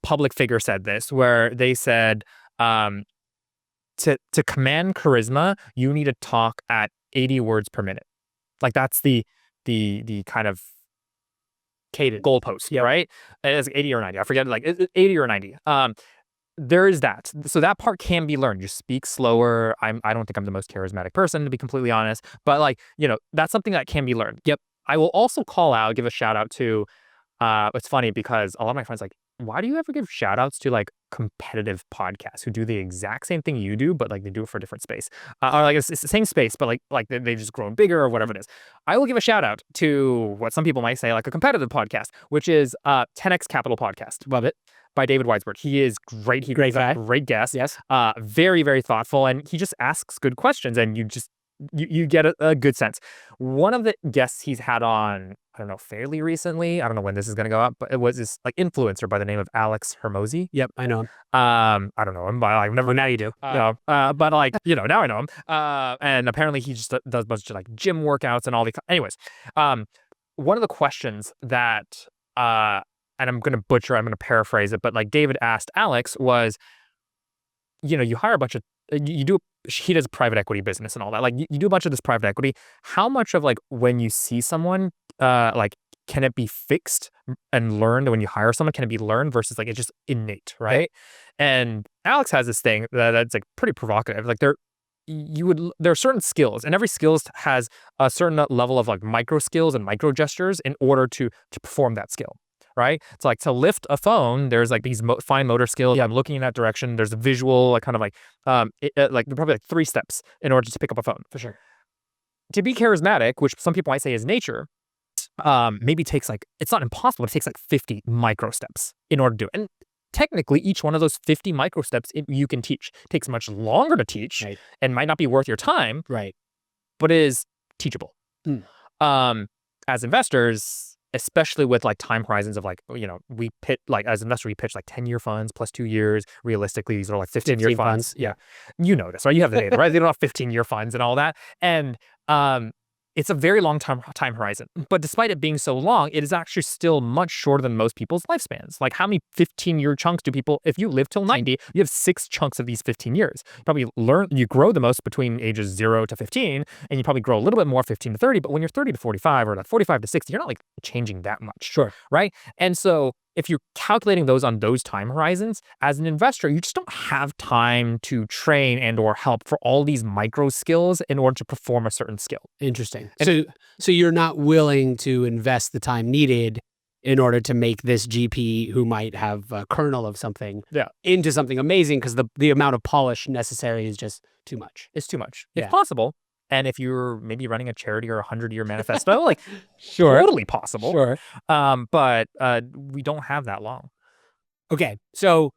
Speaker 1: public figure said this, where they said, to command charisma, you need to talk at 80 words per minute. Like that's the kind of cadence goalpost, right? It's 80 or 90. I forget, like 80 or 90. There is that. So that part can be learned. You speak slower. I don't think I'm the most charismatic person, to be completely honest. But like, that's something that can be learned.
Speaker 2: Yep.
Speaker 1: I will also give a shout out to, it's funny because a lot of my friends like, why do you ever give shout outs to like competitive podcasts who do the exact same thing you do, but like they do it for a different space? Or like it's the same space, but like they've just grown bigger or whatever it is. I will give a shout out to what some people might say like a competitive podcast, which is 10X Capital Podcast.
Speaker 2: Love it.
Speaker 1: By David Weisbord. He is great. Great guy. Great guest.
Speaker 2: Yes.
Speaker 1: Very, very thoughtful. And he just asks good questions and you get a good sense. One of the guests he's had on, I don't know, fairly recently, I don't know when this is going to go up, but it was this like influencer by the name of Alex Hermosi.
Speaker 2: Yep, I know him.
Speaker 1: I don't know him, but I've never.
Speaker 2: Well, now you do.
Speaker 1: But like, now I know him. And apparently he just does a bunch of like gym workouts and all the. Anyways, one of the questions that and I'm going to paraphrase it, but like David asked Alex was, you hire a bunch of, he does private equity business and all that. Like you do a bunch of this private equity. How much of like when you see someone, like can it be fixed and learned when you hire someone? Can it be learned versus like it's just innate, right? And Alex has this thing that's like pretty provocative. Like there are certain skills, and every skills has a certain level of like micro skills and micro gestures in order to perform that skill. Right? It's like to lift a phone, there's like these fine motor skills. I'm looking in that direction. There's a visual, like kind of like, like probably like 3 steps in order to pick up a phone.
Speaker 2: For sure.
Speaker 1: To be charismatic, which some people might say is nature, maybe takes like, it's not impossible, it takes like 50 micro steps in order to do it. And technically, each one of those 50 micro steps you can teach. It takes much longer to teach and might not be worth your time, but is teachable. As investors, especially with like time horizons of like, we pitch like as an investor, we pitch like 10-year funds plus 2 years. Realistically, these are like 15-year funds. Yeah. You know this, right? You have the data, right? They don't have 15-year funds and all that. And it's a very long time horizon. But despite it being so long, it is actually still much shorter than most people's lifespans. Like how many 15-year chunks do people, if you live till 90, you have 6 chunks of these 15 years. You grow the most between ages 0 to 15, and you probably grow a little bit more 15 to 30, but when you're 30 to 45 or like 45 to 60, you're not like changing that much.
Speaker 2: Sure.
Speaker 1: Right? And so if you're calculating those on those time horizons, as an investor, you just don't have time to train and or help for all these micro skills in order to perform a certain skill.
Speaker 2: Interesting. So you're not willing to invest the time needed in order to make this GP who might have a kernel of something into something amazing because the amount of polish necessary is just too much.
Speaker 1: It's too much. If possible. And if you're maybe running a charity or a 100-year manifesto, like totally possible.
Speaker 2: Sure.
Speaker 1: But we don't have that long.
Speaker 2: Okay. So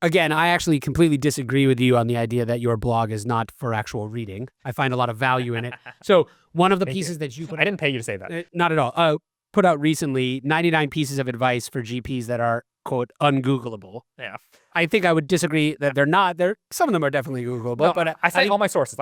Speaker 2: again, I actually completely disagree with you on the idea that your blog is not for actual reading. I find a lot of value in it. So one of the pieces that you put
Speaker 1: I didn't pay you to say that.
Speaker 2: Not at all. Put out recently 99 pieces of advice for GPs that are, quote, ungoogleable.
Speaker 1: Yeah.
Speaker 2: I think I would disagree that they're not. Some of them are definitely Googleable.
Speaker 1: No,
Speaker 2: but
Speaker 1: I cite all my sources.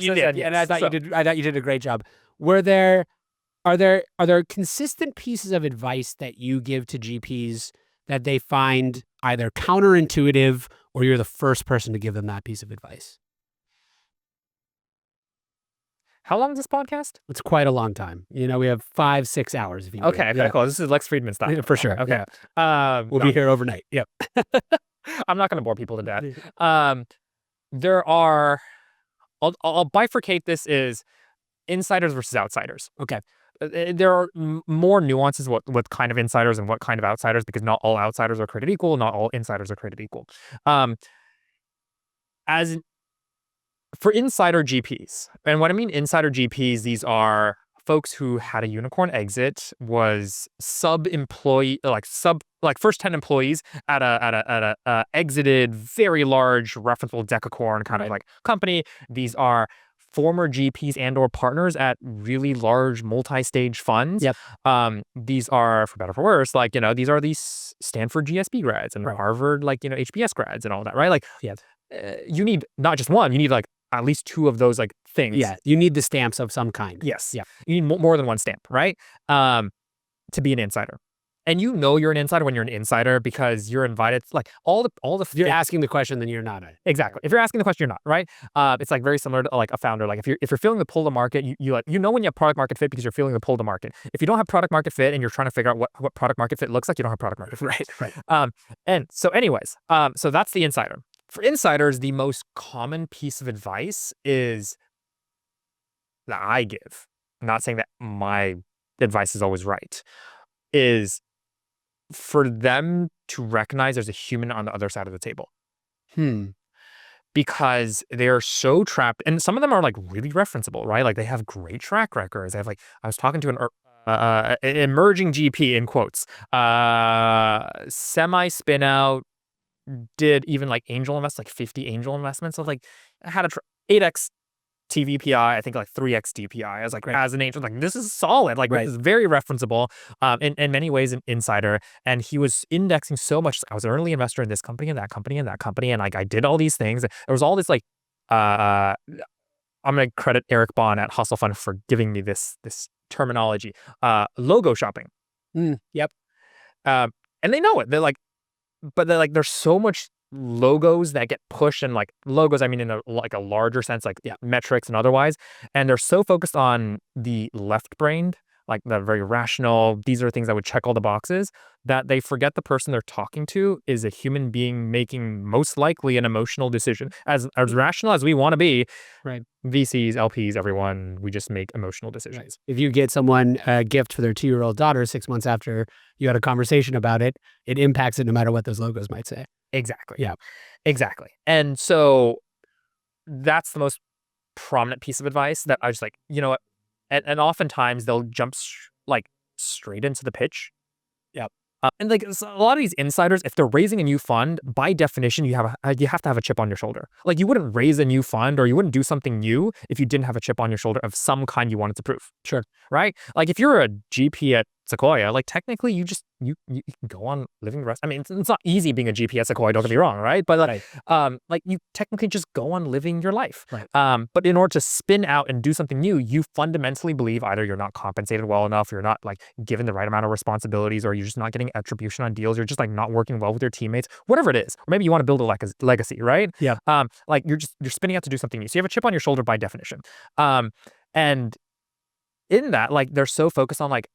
Speaker 2: You did, and I thought you did. I thought you did a great job. Are there consistent pieces of advice that you give to GPs that they find either counterintuitive or you're the first person to give them that piece of advice?
Speaker 1: How long is this podcast?
Speaker 2: It's quite a long time. We have 5-6 hours. If you
Speaker 1: okay, cool. This is Lex Friedman style.
Speaker 2: For sure.
Speaker 1: Okay.
Speaker 2: We'll be here overnight. Yep.
Speaker 1: I'm not going to bore people to death. There are, I'll bifurcate this is insiders versus outsiders.
Speaker 2: Okay.
Speaker 1: There are more nuances with kind of insiders and what kind of outsiders, because not all outsiders are created equal. Not all insiders are created equal. For insider GPs, and what I mean insider GPs, these are folks who had a unicorn exit, was first 10 employees at a exited very large referenceable decacorn kind of like company. These are former GPs and or partners at really large multi-stage funds.
Speaker 2: Yep.
Speaker 1: These are, for better or for worse, these are these Stanford GSB grads and Harvard HBS grads and all that, right? You need not just one, you need at least 2 of those things.
Speaker 2: Yeah, you need the stamps of some kind.
Speaker 1: Yes.
Speaker 2: Yeah.
Speaker 1: You need more than one stamp, right? To be an insider. And you're an insider when you're an insider because you're invited, all the
Speaker 2: If you're asking the question, then you're not.
Speaker 1: Exactly. If you're asking the question, you're not, right? It's very similar to a founder. If you're feeling the pull of the market, you know when you have product market fit because you're feeling the pull of the market. If you don't have product market fit and you're trying to figure out what product market fit looks like, you don't have product market fit.
Speaker 2: Right.
Speaker 1: And so anyways, so that's the insider. For insiders, the most common piece of advice is that I give, I'm not saying that my advice is always right, is for them to recognize there's a human on the other side of the table. Because they're so trapped, and some of them are really referenceable, right? They have great track records. They have I was talking to an emerging GP in quotes, semi spin out, did even angel invest 50 angel investments. So had a 8x TVPI, I think 3x DPI. I was as an angel, this is solid. This is very referenceable. In many ways an insider. And he was indexing so much. I was an early investor in this company and that company and that company. And I did all these things. There was all this I'm gonna credit Eric Bond at Hustle Fund for giving me this terminology. Logo shopping.
Speaker 2: Yep.
Speaker 1: And they know it. But there's so much logos that get pushed, and logos, I mean in a larger sense, metrics and otherwise, and they're so focused on the left-brained, the very rational, these are things that would check all the boxes, that they forget the person they're talking to is a human being making most likely an emotional decision. As rational as we want to be,
Speaker 2: right?
Speaker 1: VCs, LPs, everyone, we just make emotional decisions.
Speaker 2: Right. If you get someone a gift for their 2-year-old daughter 6 months after you had a conversation about it, it impacts it no matter what those logos might say.
Speaker 1: Exactly.
Speaker 2: Yeah.
Speaker 1: Exactly. And so that's the most prominent piece of advice that I was you know what? And oftentimes they'll jump straight into the pitch.
Speaker 2: Yep.
Speaker 1: And so a lot of these insiders, if they're raising a new fund, by definition, you have to have a chip on your shoulder. You wouldn't raise a new fund or you wouldn't do something new if you didn't have a chip on your shoulder of some kind you wanted to prove.
Speaker 2: Sure.
Speaker 1: Right? If you're a GP at Sequoia, technically you you can go on living the rest. I mean, it's not easy being a GP at Sequoia, don't get me wrong, right? But like you technically just go on living your life.
Speaker 2: Right.
Speaker 1: But in order to spin out and do something new, you fundamentally believe either you're not compensated well enough, you're not like given the right amount of responsibilities, or you're just not getting attribution on deals, you're just like not working well with your teammates, whatever it is. Or maybe you want to build a legacy, right?
Speaker 2: Yeah.
Speaker 1: Like you're spinning out to do something new. So you have a chip on your shoulder by definition. And in that, like they're so focused on like,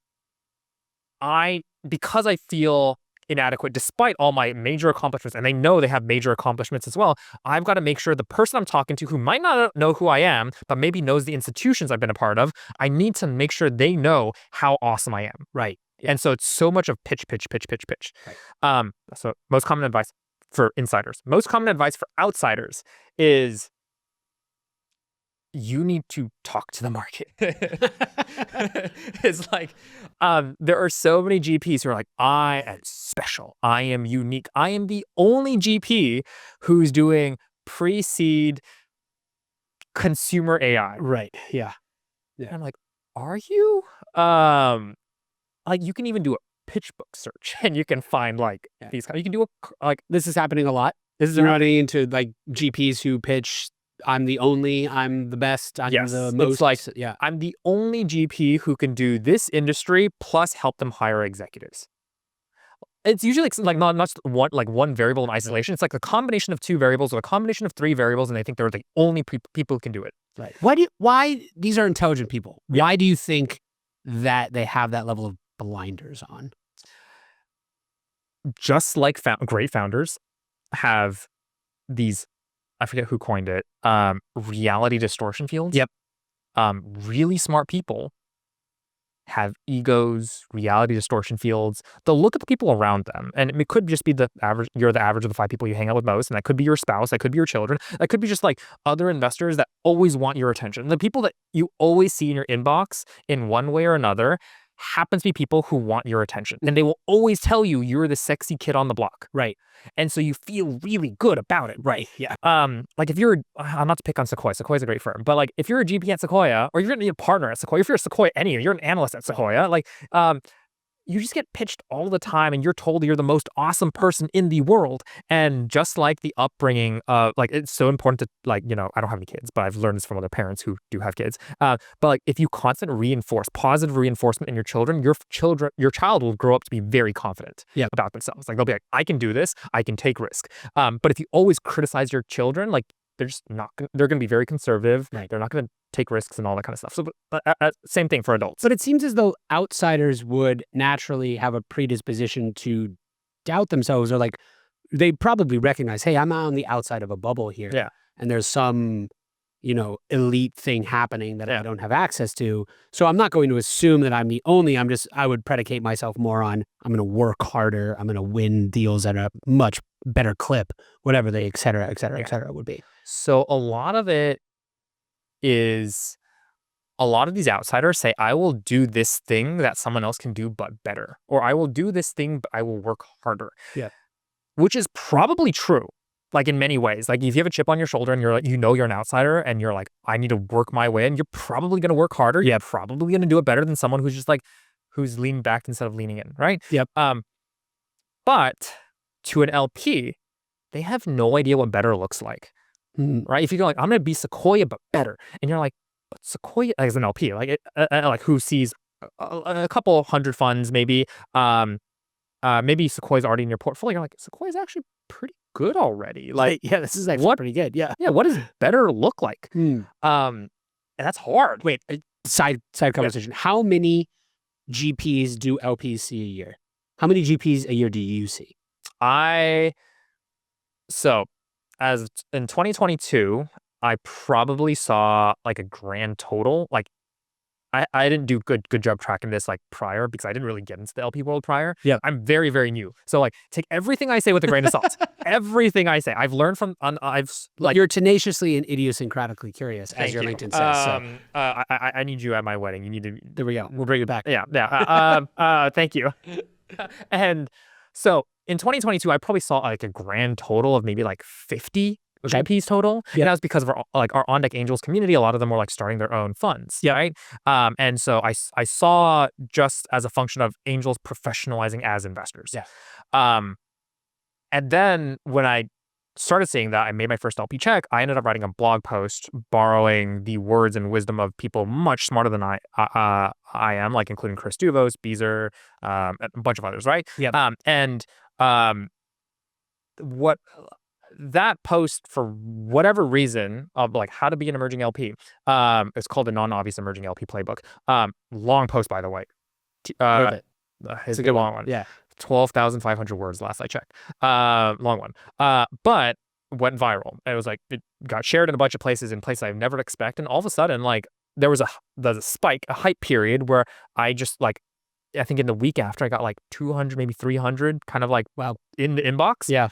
Speaker 1: because I feel inadequate despite all my major accomplishments, and they know they have major accomplishments as well, I've got to make sure the person I'm talking to, who might not know who I am, but maybe knows the institutions I've been a part of, I need to make sure they know how awesome I am.
Speaker 2: Right.
Speaker 1: And so it's so much of pitch. Right. So most common advice for insiders. Most common advice for outsiders is you need to talk to the market. It's like, there are so many GPs who are like, I am special. I am unique. I am the only GP who's doing pre-seed consumer AI.
Speaker 2: Right. Yeah.
Speaker 1: And I'm like, are you? Like you can even do a pitch book search and you can find like these, you can do
Speaker 2: this is happening a lot. This is running into like GPs who pitch, I'm the best, I'm the most.
Speaker 1: It's like, I'm the only GP who can do this industry plus help them hire executives. It's usually like not one variable in isolation. It's like a combination of two variables or a combination of three variables, and they think they're the only people who can do it.
Speaker 2: Right. Why these are intelligent people? Yeah. Why do you think that they have that level of blinders on?
Speaker 1: Just like great founders have these, I forget who coined it, reality distortion fields.
Speaker 2: Yep.
Speaker 1: Really smart people have egos, reality distortion fields. They'll look at the people around them, and it could just be the average. You're the average of the 5 people you hang out with most, and that could be your spouse, that could be your children, that could be just like other investors that always want your attention. The people that you always see in your inbox in one way or another happens to be people who want your attention, and they will always tell you you're the sexy kid on the block.
Speaker 2: Right.
Speaker 1: And so you feel really good about it.
Speaker 2: Right. Yeah.
Speaker 1: Like if you're, I'm not to pick on Sequoia. Sequoia's a great firm, but like if you're a GP at Sequoia, or you're a partner at Sequoia, if you're a Sequoia you're an analyst at Sequoia, like you just get pitched all the time, and you're told you're the most awesome person in the world. And just like the upbringing, like it's so important to, like, I don't have any kids, but I've learned this from other parents who do have kids. But like if you constantly reinforce positive reinforcement in your children, your child will grow up to be very confident about themselves. Like they'll be like, I can do this, I can take risk. But if you always criticize your children, like they're just not. They're going to be very conservative.
Speaker 2: Right.
Speaker 1: They're not going to take risks and all that kind of stuff. So same thing for adults.
Speaker 2: But it seems as though outsiders would naturally have a predisposition to doubt themselves, or like they probably recognize, hey, I'm on the outside of a bubble here.
Speaker 1: Yeah.
Speaker 2: And there's some, elite thing happening that I don't have access to. So I'm not going to assume that I'm the only. I would predicate myself more on, I'm going to work harder. I'm going to win deals at a much better clip, whatever they, et cetera, would be.
Speaker 1: So a lot of it is, a lot of these outsiders say, I will do this thing that someone else can do but better, or I will do this thing but I will work harder.
Speaker 2: Yeah. Which
Speaker 1: is probably true, like in many ways. Like if you have a chip on your shoulder and you're like, you're an outsider and you're like, I need to work my way, and you're probably going to work harder. You're probably going to do it better than someone who's just like, who's leaning back instead of leaning in, right?
Speaker 2: Yep.
Speaker 1: But to an LP, they have no idea what better looks like. Right? If you go like, I'm going to be Sequoia but better, and you're like, but Sequoia as an LP, like like who sees a couple hundred funds, maybe maybe Sequoia's already in your portfolio. You're like, Sequoia's actually pretty good already. Like,
Speaker 2: this is actually pretty good. Yeah.
Speaker 1: What does better look like? And that's hard.
Speaker 2: Wait, side conversation. How many GPs do LPs see a year? How many GPs a year do you see?
Speaker 1: As in 2022, I probably saw like a grand total. Like I didn't do good job tracking this like prior, because I didn't really get into the LP world prior.
Speaker 2: Yeah.
Speaker 1: I'm very, very new. So like take everything I say with a grain of salt. Everything I say. I've learned from,
Speaker 2: you're tenaciously and idiosyncratically curious, as your LinkedIn says. So.
Speaker 1: I need you at my wedding. You need to.
Speaker 2: There we go. We'll bring it back.
Speaker 1: Yeah. Thank you. And so in 2022, I probably saw like a grand total of maybe like 50
Speaker 2: Okay.
Speaker 1: GPs total.
Speaker 2: Yeah.
Speaker 1: And that was because of our On Deck Angels community. A lot of them were like starting their own funds.
Speaker 2: Yeah.
Speaker 1: Right. And so I saw just as a function of angels professionalizing as investors.
Speaker 2: Yeah.
Speaker 1: And then when I started seeing that, I made my first LP check. I ended up writing a blog post borrowing the words and wisdom of people much smarter than I am, like including Chris Duvos, Beezer, a bunch of others, right?
Speaker 2: Yeah.
Speaker 1: What that post, for whatever reason, of like how to be an emerging LP, it's called the Non-Obvious Emerging LP Playbook. Long post, by the way.
Speaker 2: Love it.
Speaker 1: It's a good long one.
Speaker 2: Yeah.
Speaker 1: 12,500 words last I checked. Long one. But went viral. It was like, it got shared in a bunch of places I've never expected. And all of a sudden, like, there was a spike, a hype period where I just like, I think in the week after, I got like 200, maybe 300 kind of like, wow, in the inbox.
Speaker 2: Yeah.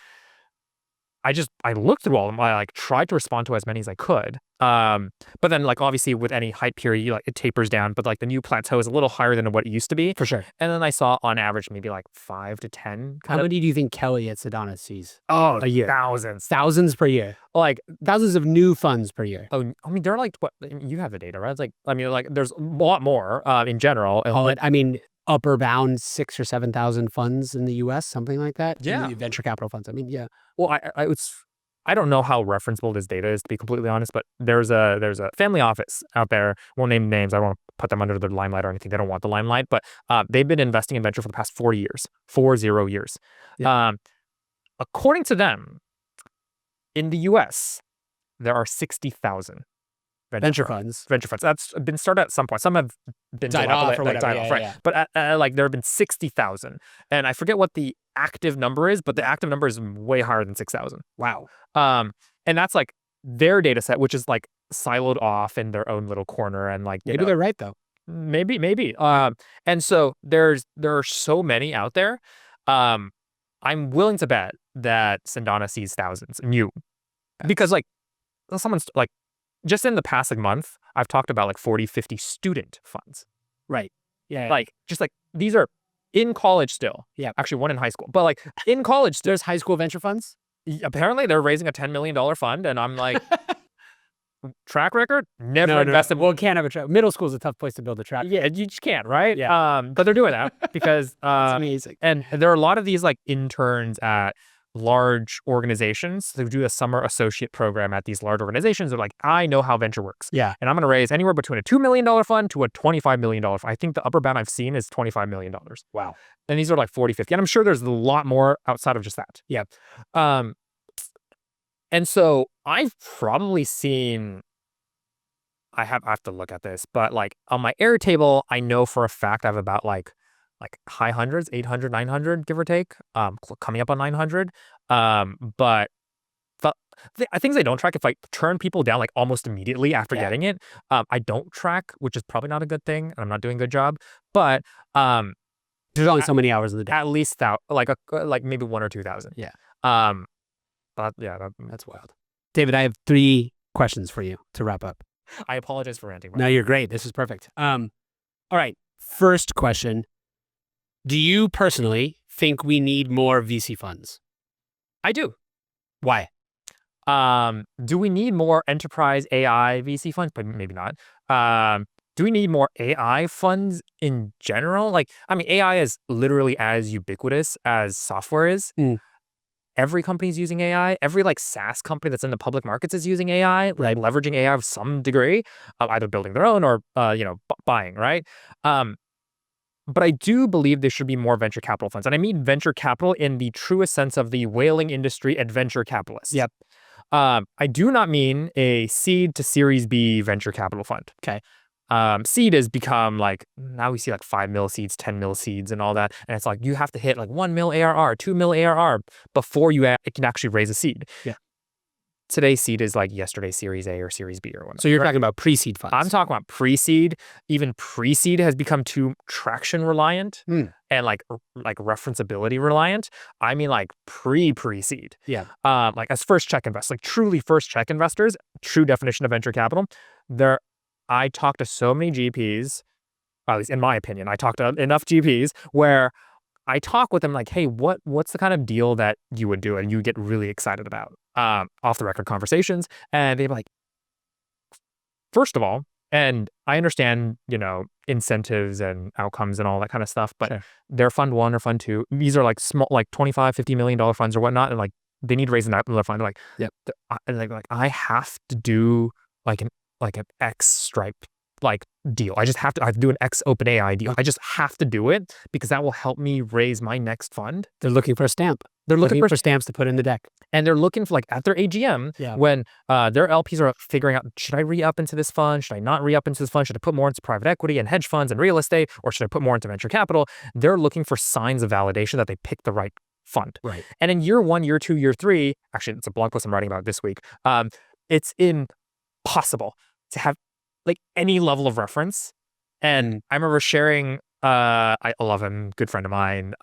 Speaker 1: I looked through all of them. I like tried to respond to as many as I could. But then like obviously with any hype period, it tapers down, but like the new plateau is a little higher than what it used to be.
Speaker 2: For sure.
Speaker 1: And then I saw on average maybe like 5 to 10.
Speaker 2: How many do you think Kelly at Sedona sees?
Speaker 1: Oh,
Speaker 2: a year? Thousands per year.
Speaker 1: Like
Speaker 2: thousands of new funds per year.
Speaker 1: Oh, I mean, there are like, what, you have the data, right? It's like, I mean, like there's a lot more in general.
Speaker 2: Upper bound 6,000 or 7,000 funds in the U.S., something like that.
Speaker 1: Yeah.
Speaker 2: Venture capital funds. I mean, yeah.
Speaker 1: Well, I don't know how referenceable this data is, to be completely honest, but there's a family office out there. Won't name names. I won't put them under the limelight or anything. They don't want the limelight, but they've been investing in venture for the past 40 years. 40 years.
Speaker 2: Yeah.
Speaker 1: According to them, in the U.S., there are 60,000 venture funds. Venture funds. That's been started at some point. Some have been
Speaker 2: died off or whatever.
Speaker 1: Right.
Speaker 2: Yeah.
Speaker 1: But like there have been 60,000, and I forget what the active number is, but the active number is way higher than 6,000.
Speaker 2: Wow.
Speaker 1: And that's like their data set, which is like siloed off in their own little corner, and like
Speaker 2: maybe they're right though.
Speaker 1: Maybe. And so there are so many out there. I'm willing to bet that Sedona sees thousands new, because like someone's like, just in the past like month, I've talked about like 40, 50 student funds.
Speaker 2: Right. Yeah.
Speaker 1: Like just like these are in college still.
Speaker 2: Yeah.
Speaker 1: Actually, one in high school, but like in college,
Speaker 2: there's high school venture funds.
Speaker 1: Apparently, they're raising a $10 million fund, and I'm like, track record, never invested.
Speaker 2: Well, can't have a track. Middle school is a tough place to build a track.
Speaker 1: Yeah, you just can't, right?
Speaker 2: Yeah.
Speaker 1: But they're doing that because
Speaker 2: it's amazing.
Speaker 1: And there are a lot of these like interns at large organizations who do a summer associate program at these large organizations. They're like, I know how venture works.
Speaker 2: Yeah.
Speaker 1: And I'm going to raise anywhere between a $2 million fund to a $25 million fund. I think the upper bound I've seen is $25 million.
Speaker 2: Wow.
Speaker 1: And these are like 40, 50. And I'm sure there's a lot more outside of just that.
Speaker 2: Yeah.
Speaker 1: And so I've probably seen, I have to look at this, but like on my Airtable, I know for a fact I have about like high hundreds, 800, 900, give or take, coming up on 900. But things I don't track, if I turn people down like almost immediately after getting it, I don't track, which is probably not a good thing, and I'm not doing a good job. But
Speaker 2: there's only so many hours in the day.
Speaker 1: At least like maybe 1,000 or 2,000.
Speaker 2: Yeah.
Speaker 1: But yeah,
Speaker 2: that's wild. David, I have 3 questions for you to wrap up.
Speaker 1: I apologize for ranting.
Speaker 2: No, you're great. This is perfect. All right. First question. Do you personally think we need more VC funds?
Speaker 1: I do.
Speaker 2: Why?
Speaker 1: Do we need more enterprise AI VC funds? But maybe not. Do we need more AI funds in general? Like, I mean, AI is literally as ubiquitous as software is. Every company's using AI. Every like SaaS company that's in the public markets is using AI, like leveraging AI of some degree, either building their own or buying, right? But I do believe there should be more venture capital funds. And I mean venture capital in the truest sense of the whaling industry and venture capitalists.
Speaker 2: Yep.
Speaker 1: I do not mean a seed to Series B venture capital fund.
Speaker 2: Okay.
Speaker 1: Seed has become like, now we see like 5 mil seeds, 10 mil seeds and all that. And it's like, you have to hit like 1 mil ARR, 2 mil ARR before you can actually raise a seed.
Speaker 2: Yeah.
Speaker 1: Today's seed is like yesterday's Series A or Series B or whatever.
Speaker 2: So you're talking about pre-seed funds.
Speaker 1: I'm talking about pre-seed. Even pre-seed has become too traction reliant and like referenceability reliant. I mean like pre-seed.
Speaker 2: Yeah.
Speaker 1: Like as first check investors, like truly first check investors, true definition of venture capital. I talked to so many GPs, at least in my opinion, I talked to enough GPs where I talk with them like, hey, what's the kind of deal that you would do and you get really excited about? off the record conversations, and they'd be like, first of all, and I understand, incentives and outcomes and all that kind of stuff, but they're fund one or fund two. These are like small, like $25-50 million funds or whatnot, and like they need to raise another fund. They're like, and like I have to do like an X Stripe like deal. I have to do an X OpenAI deal. I just have to do it because that will help me raise my next fund.
Speaker 2: They're looking for a stamp.
Speaker 1: They're looking for
Speaker 2: stamps to put in the deck.
Speaker 1: And they're looking for, like, at their AGM, when their LPs are figuring out, should I re-up into this fund? Should I not re-up into this fund? Should I put more into private equity and hedge funds and real estate? Or should I put more into venture capital? They're looking for signs of validation that they picked the right fund.
Speaker 2: Right.
Speaker 1: And in year 1, year 2, year 3, actually, it's a blog post I'm writing about this week, it's impossible to have, like, any level of reference. And I remember sharing... I love him, good friend of mine,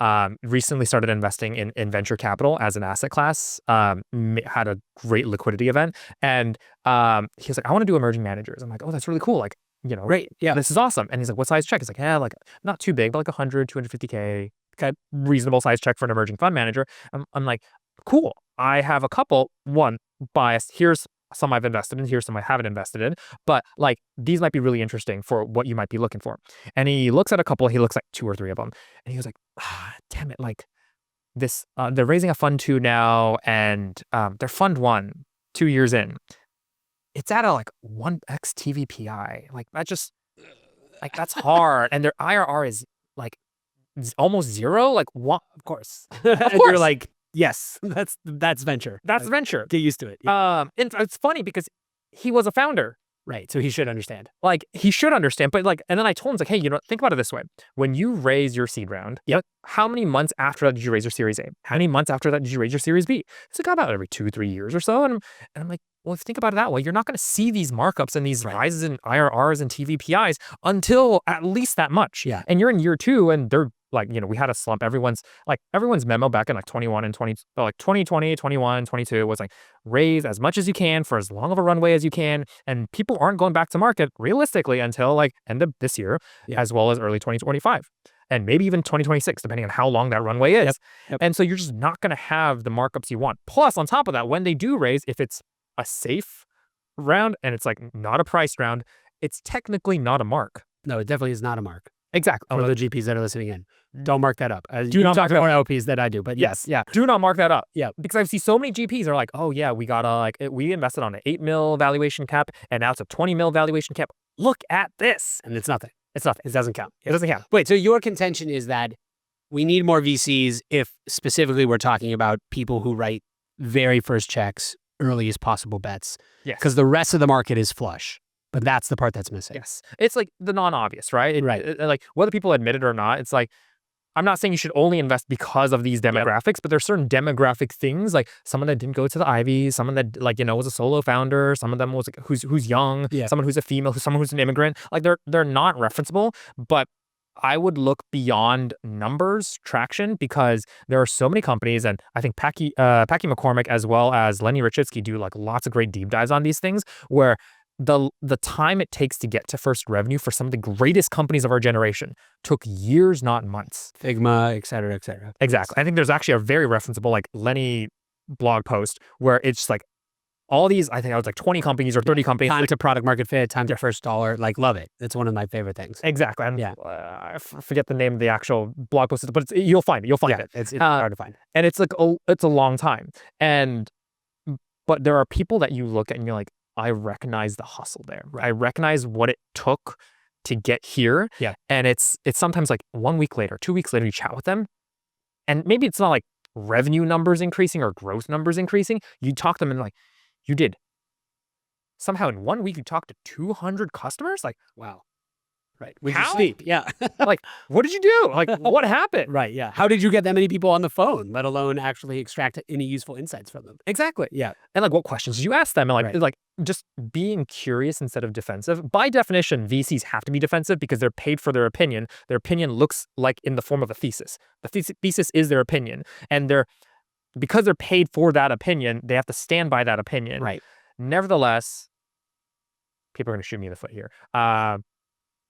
Speaker 1: recently started investing in venture capital as an asset class, had a great liquidity event, and he was like, I want to do emerging managers. I'm like, oh, that's really cool. Like,
Speaker 2: great. Yeah.
Speaker 1: This is awesome. And he's like, what size check? He's like, yeah, like not too big, but like 100, 250K, kind of reasonable size check for an emerging fund manager. I'm like, cool. I have a couple, one biased. Here's some I've invested in, here's some I haven't invested in, but like these might be really interesting for what you might be looking for. And he looks at a couple, he looks at 2 or 3 of them, and he was like, damn it, like this, they're raising a fund 2 now, and they're fund 1 2 years in. It's at a like 1x TVPI. Like that just, like that's hard. And their IRR is like almost 0. Like what?
Speaker 2: Of course.
Speaker 1: Of course.
Speaker 2: You're like, yes, that's venture.
Speaker 1: That's venture.
Speaker 2: Get used to it. Yeah.
Speaker 1: And it's funny because he was a founder.
Speaker 2: Right. So he should understand.
Speaker 1: Like he should understand. But like, and then I told him, like, hey, think about it this way. When you raise your seed round, how many months after that did you raise your Series A? How many months after that did you raise your Series B? It's like about every 2-3 years or so. And I'm like, well, if you think about it that way, you're not going to see these markups and these rises in IRRs and TVPIs until at least that much.
Speaker 2: Yeah.
Speaker 1: And you're in year 2 and they're like, we had a slump. Everyone's memo back in like 21 and 20, like 2020, 21, 22 was like, raise as much as you can for as long of a runway as you can. And people aren't going back to market realistically until like end of this year, as well as early 2025. And maybe even 2026, depending on how long that runway is.
Speaker 2: Yep.
Speaker 1: And so you're just not going to have the markups you want. Plus, on top of that, when they do raise, if it's a safe round and it's like not a priced round, it's technically not a mark.
Speaker 2: No, it definitely is not a mark.
Speaker 1: Exactly.
Speaker 2: For the GPs that are listening in, don't mark that up.
Speaker 1: Do not
Speaker 2: talk about LPs that I do, but yes,
Speaker 1: do not mark that up.
Speaker 2: Yeah,
Speaker 1: because I see so many GPs are like, oh yeah, we got we invested on an 8 mil valuation cap, and now it's a 20 mil valuation cap. Look at this,
Speaker 2: and it's nothing.
Speaker 1: It's nothing.
Speaker 2: It doesn't count.
Speaker 1: It doesn't count.
Speaker 2: Wait, so your contention is that we need more VCs if specifically we're talking about people who write very first checks, earliest possible bets.
Speaker 1: Yes.
Speaker 2: Because the rest of the market is flush. But that's the part that's missing.
Speaker 1: Yes. It's like the non-obvious, right?
Speaker 2: Right.
Speaker 1: Like whether people admit it or not, it's like, I'm not saying you should only invest because of these demographics, but there's certain demographic things, like someone that didn't go to the Ivies, someone that was a solo founder, some of them was like, who's young, someone who's a female, someone who's an immigrant. Like they're not referenceable, but I would look beyond numbers traction because there are so many companies, and I think Packy McCormick as well as Lenny Rachitsky do like lots of great deep dives on these things where the time it takes to get to first revenue for some of the greatest companies of our generation took years, not months.
Speaker 2: Figma, et cetera, et cetera.
Speaker 1: Exactly. I think there's actually a very referenceable like Lenny blog post where it's just like all these, I think I was like 20 companies or 30 companies.
Speaker 2: Time to product market fit, time to first dollar. Like, love it. It's one of my favorite things.
Speaker 1: Exactly. And I forget the name of the actual blog post, but you'll find it. You'll find it.
Speaker 2: It's hard to find.
Speaker 1: And it's like, it's a long time. But there are people that you look at and you're like, I recognize the hustle there. I recognize what it took to get here.
Speaker 2: Yeah.
Speaker 1: And it's sometimes like 1 week later, 2 weeks later, you chat with them. And maybe it's not like revenue numbers increasing or growth numbers increasing. You talk to them and like, you did. Somehow in 1 week, you talked to 200 customers? Like,
Speaker 2: wow. Right. With
Speaker 1: how?
Speaker 2: Your sleep. Yeah.
Speaker 1: Like, what did you do? Like, what happened?
Speaker 2: Right. Yeah. How did you get that many people on the phone, let alone actually extract any useful insights from them?
Speaker 1: Exactly.
Speaker 2: Yeah.
Speaker 1: And like, what questions did you ask them? And like just being curious instead of defensive. By definition, VCs have to be defensive because they're paid for their opinion. Their opinion looks like in the form of a thesis. The thesis is their opinion. And because they're paid for that opinion, they have to stand by that opinion.
Speaker 2: Right.
Speaker 1: Nevertheless, people are going to shoot me in the foot here.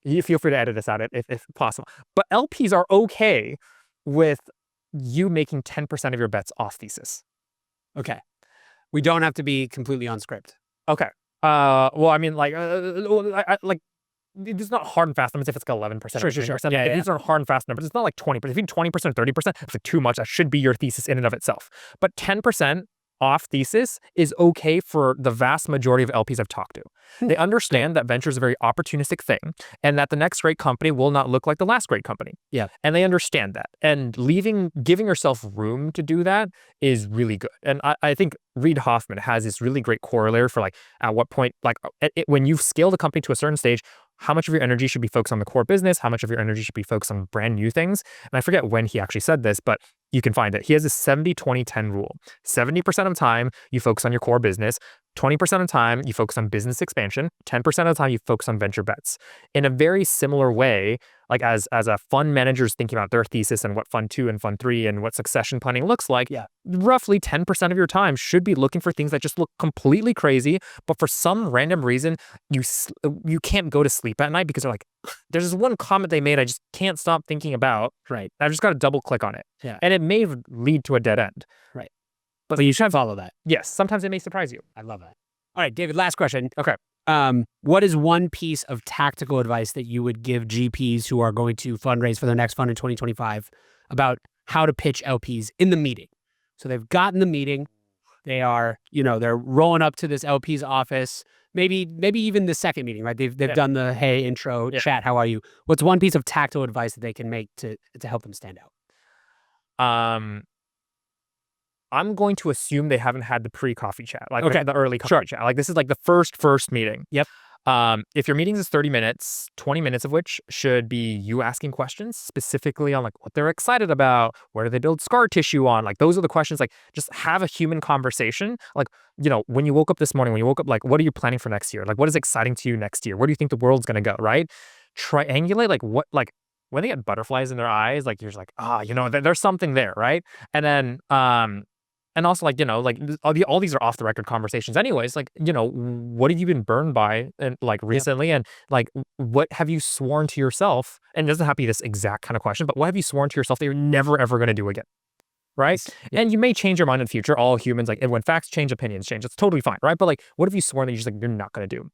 Speaker 1: You feel free to edit this out if possible. But LPs are okay with you making 10% of your bets off thesis.
Speaker 2: Okay. We don't have to be completely on script.
Speaker 1: Okay. Well, I mean, like, like, it's not hard and fast numbers if it's like 11% or 20%.
Speaker 2: Yeah,
Speaker 1: These are hard and fast numbers. It's not like 20%. If you 20% or 30%, it's like too much. That should be your thesis in and of itself. But 10% off thesis is okay for the vast majority of LPs I've talked to. They understand that venture is a very opportunistic thing and that the next great company will not look like the last great company.
Speaker 2: Yeah.
Speaker 1: And they understand that. And giving yourself room to do that is really good. And I think Reid Hoffman has this really great corollary for like at what point, like when you've scaled a company to a certain stage, how much of your energy should be focused on the core business? How much of your energy should be focused on brand new things? And I forget when he actually said this, but you can find it. He has this 70-20-10 rule. 70% of the time, you focus on your core business. 20% of the time, you focus on business expansion. 10% of the time, you focus on venture bets. In a very similar way, like as a fund manager is thinking about their thesis and what fund 2 and fund 3 and what succession planning looks like, roughly 10% of your time should be looking for things that just look completely crazy, but for some random reason, you can't go to sleep at night because they're like, there's this one comment they made I just can't stop thinking about.
Speaker 2: Right.
Speaker 1: I've just got to double click on it.
Speaker 2: Yeah.
Speaker 1: And it may lead to a dead end.
Speaker 2: Right. But you should follow that.
Speaker 1: Yes. Sometimes it may surprise you.
Speaker 2: I love that. All right, David, last question.
Speaker 1: Okay.
Speaker 2: What is one piece of tactical advice that you would give GPs who are going to fundraise for their next fund in 2025 about how to pitch LPs in the meeting? So they've gotten the meeting. They are, they're rolling up to this LP's office. Maybe even the second meeting, right? They've done the hey intro chat. How are you? What's one piece of tactical advice that they can make to help them stand out?
Speaker 1: I'm going to assume they haven't had the pre-coffee chat, like the early coffee chat. Like this is like the first meeting.
Speaker 2: Yep.
Speaker 1: If your meeting is 30 minutes, 20 minutes of which should be you asking questions specifically on like what they're excited about, where do they build scar tissue on? Like those are the questions, like just have a human conversation. Like, when you woke up this morning, like what are you planning for next year? Like what is exciting to you next year? Where do you think the world's going to go, right? Triangulate like what, like when they get butterflies in their eyes, like you're just like, there's something there, right? And then, and also, like, all these are off the record conversations anyways. Like, what have you been burned by and like recently? And like, what have you sworn to yourself? And it doesn't have to be this exact kind of question, but what have you sworn to yourself that you're never, ever going to do again? Right. Yeah. And you may change your mind in the future. All humans, like, and when facts change, opinions change. It's totally fine. Right. But like, what have you sworn that you're just like, you're not going to do?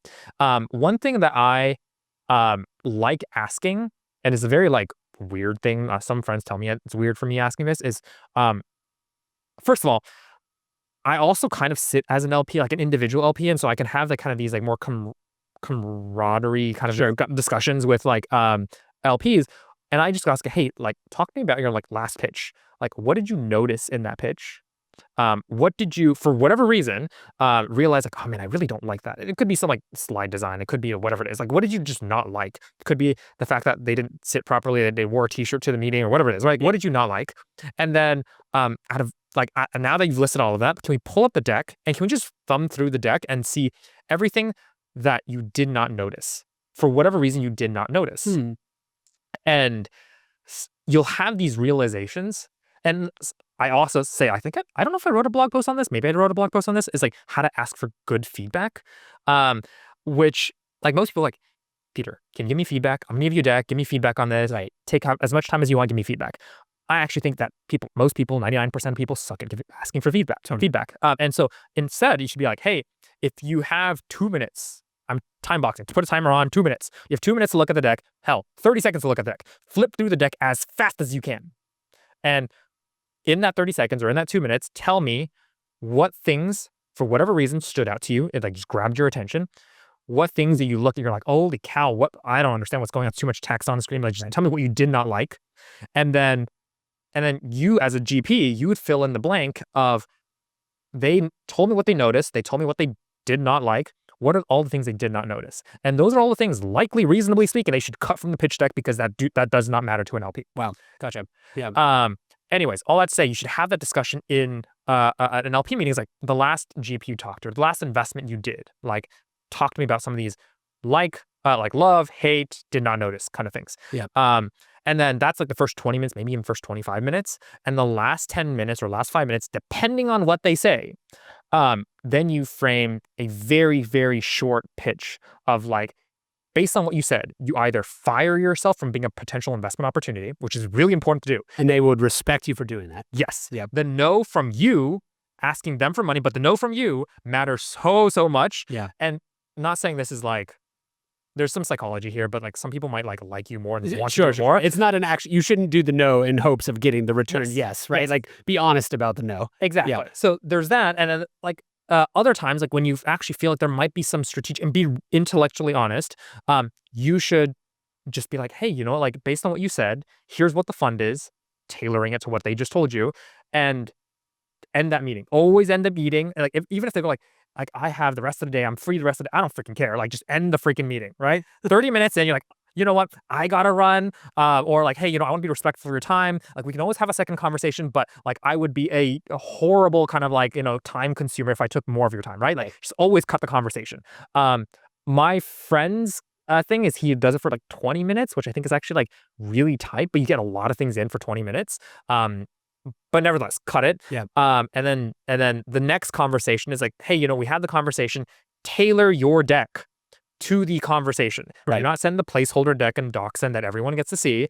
Speaker 1: One thing that I like asking, and it's a very like weird thing. Some friends tell me it's weird for me asking this is, first of all, I also kind of sit as an LP, like an individual LP, and so I can have the kind of these like more camaraderie kind of discussions with like LPs, and I just ask, hey, like talk to me about your like last pitch. Like, what did you notice in that pitch? What did you, for whatever reason, realize like, oh man, I really don't like that. It could be some like slide design. It could be whatever it is. Like, what did you just not like? It could be the fact that they didn't sit properly, that they wore a t-shirt to the meeting or whatever it is. Right? Like, what did you not like? And then out of like, now that you've listed all of that, can we pull up the deck and can we just thumb through the deck and see everything that you did not notice for whatever reason you did not notice? And you'll have these realizations. And I also say, I don't know if I wrote a blog post on this. Maybe I wrote a blog post on this. Is like how to ask for good feedback, which like most people like, Peter, can you give me feedback? I'm gonna give you a deck. Give me feedback on this. I take as much time as you want. Give me feedback. I actually think that most people, 99% of people suck at asking for feedback. And so instead, you should be like, hey, if you have 2 minutes, I'm time boxing to put a timer on 2 minutes. You have 2 minutes to look at the deck. Hell, 30 seconds to look at the deck. Flip through the deck as fast as you can. And in that 30 seconds or in that 2 minutes, tell me what things, for whatever reason, stood out to you. It like just grabbed your attention. What things that you look at, you're like, holy cow, I don't understand what's going on. Too much text on the screen. Like, just tell me what you did not like. And then you as a GP, you would fill in the blank of, they told me what they noticed. They told me what they did not like. What are all the things they did not notice? And those are all the things, likely, reasonably speaking, they should cut from the pitch deck because that does not matter to an LP.
Speaker 2: Wow. Gotcha. Yeah.
Speaker 1: Anyways, all that to say, you should have that discussion in an LP meeting. Is like the last GP you talked to, or the last investment you did. Like, talk to me about some of these, like love, hate, did not notice kind of things.
Speaker 2: Yeah.
Speaker 1: And then that's like the first 20 minutes, maybe even first 25 minutes. And the last 10 minutes or last 5 minutes, depending on what they say, then you frame a very, very short pitch of like, based on what you said, you either fire yourself from being a potential investment opportunity, which is really important to do.
Speaker 2: And they would respect you for doing that.
Speaker 1: Yes. Yeah. The no from you asking them for money, but the no from you matters so much.
Speaker 2: Yeah.
Speaker 1: And not saying this is like, there's some psychology here, but like some people might like you more and want you to do more.
Speaker 2: It's not an action. You shouldn't do the no in hopes of getting the return. Yes, right?
Speaker 1: Yes.
Speaker 2: Like be honest about the no.
Speaker 1: Exactly.
Speaker 2: Yeah.
Speaker 1: So there's that. And then like other times, like when you actually feel like there might be some strategic and be intellectually honest, you should just be like, hey, you know, like based on what you said, here's what the fund is, tailoring it to what they just told you, and end that meeting. Always end the meeting. Like even if they go like I have the rest of the day, I'm free the rest of the day, I don't freaking care. Like just end the freaking meeting, right? 30 minutes in, you're like, you know what? I gotta run. Or like, hey, you know, I want to be respectful of your time. Like we can always have a second conversation, but like I would be a horrible kind of like, you know, time consumer if I took more of your time, right? Like just always cut the conversation. My friend's thing is he does it for like 20 minutes, which I think is actually like really tight, but you get a lot of things in for 20 minutes. But nevertheless, cut it.
Speaker 2: Yeah.
Speaker 1: And then the next conversation is like, hey, you know, we had the conversation. Tailor your deck to the conversation.
Speaker 2: Right.
Speaker 1: Do not send the placeholder deck and docsend that everyone gets to see.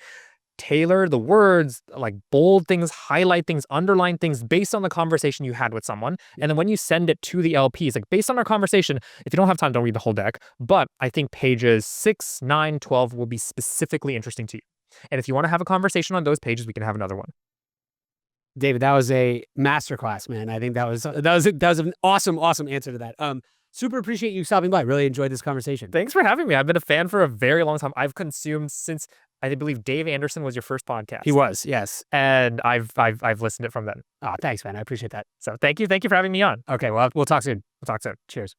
Speaker 1: Tailor the words, like bold things, highlight things, underline things based on the conversation you had with someone. And then when you send it to the LPs, like based on our conversation, if you don't have time, don't read the whole deck. But I think pages 6, 9, 12 will be specifically interesting to you. And if you want to have a conversation on those pages, we can have another one.
Speaker 2: David, that was a masterclass, man. I think that was an awesome answer to that. Super appreciate you stopping by. Really enjoyed this conversation.
Speaker 1: Thanks for having me. I've been a fan for a very long time. I've consumed since I believe Dave Anderson was your first podcast.
Speaker 2: He was, yes.
Speaker 1: And I've listened to it from then.
Speaker 2: Oh, thanks, man. I appreciate that.
Speaker 1: So thank you for having me on.
Speaker 2: Okay, well, we'll talk soon.
Speaker 1: We'll talk soon.
Speaker 2: Cheers.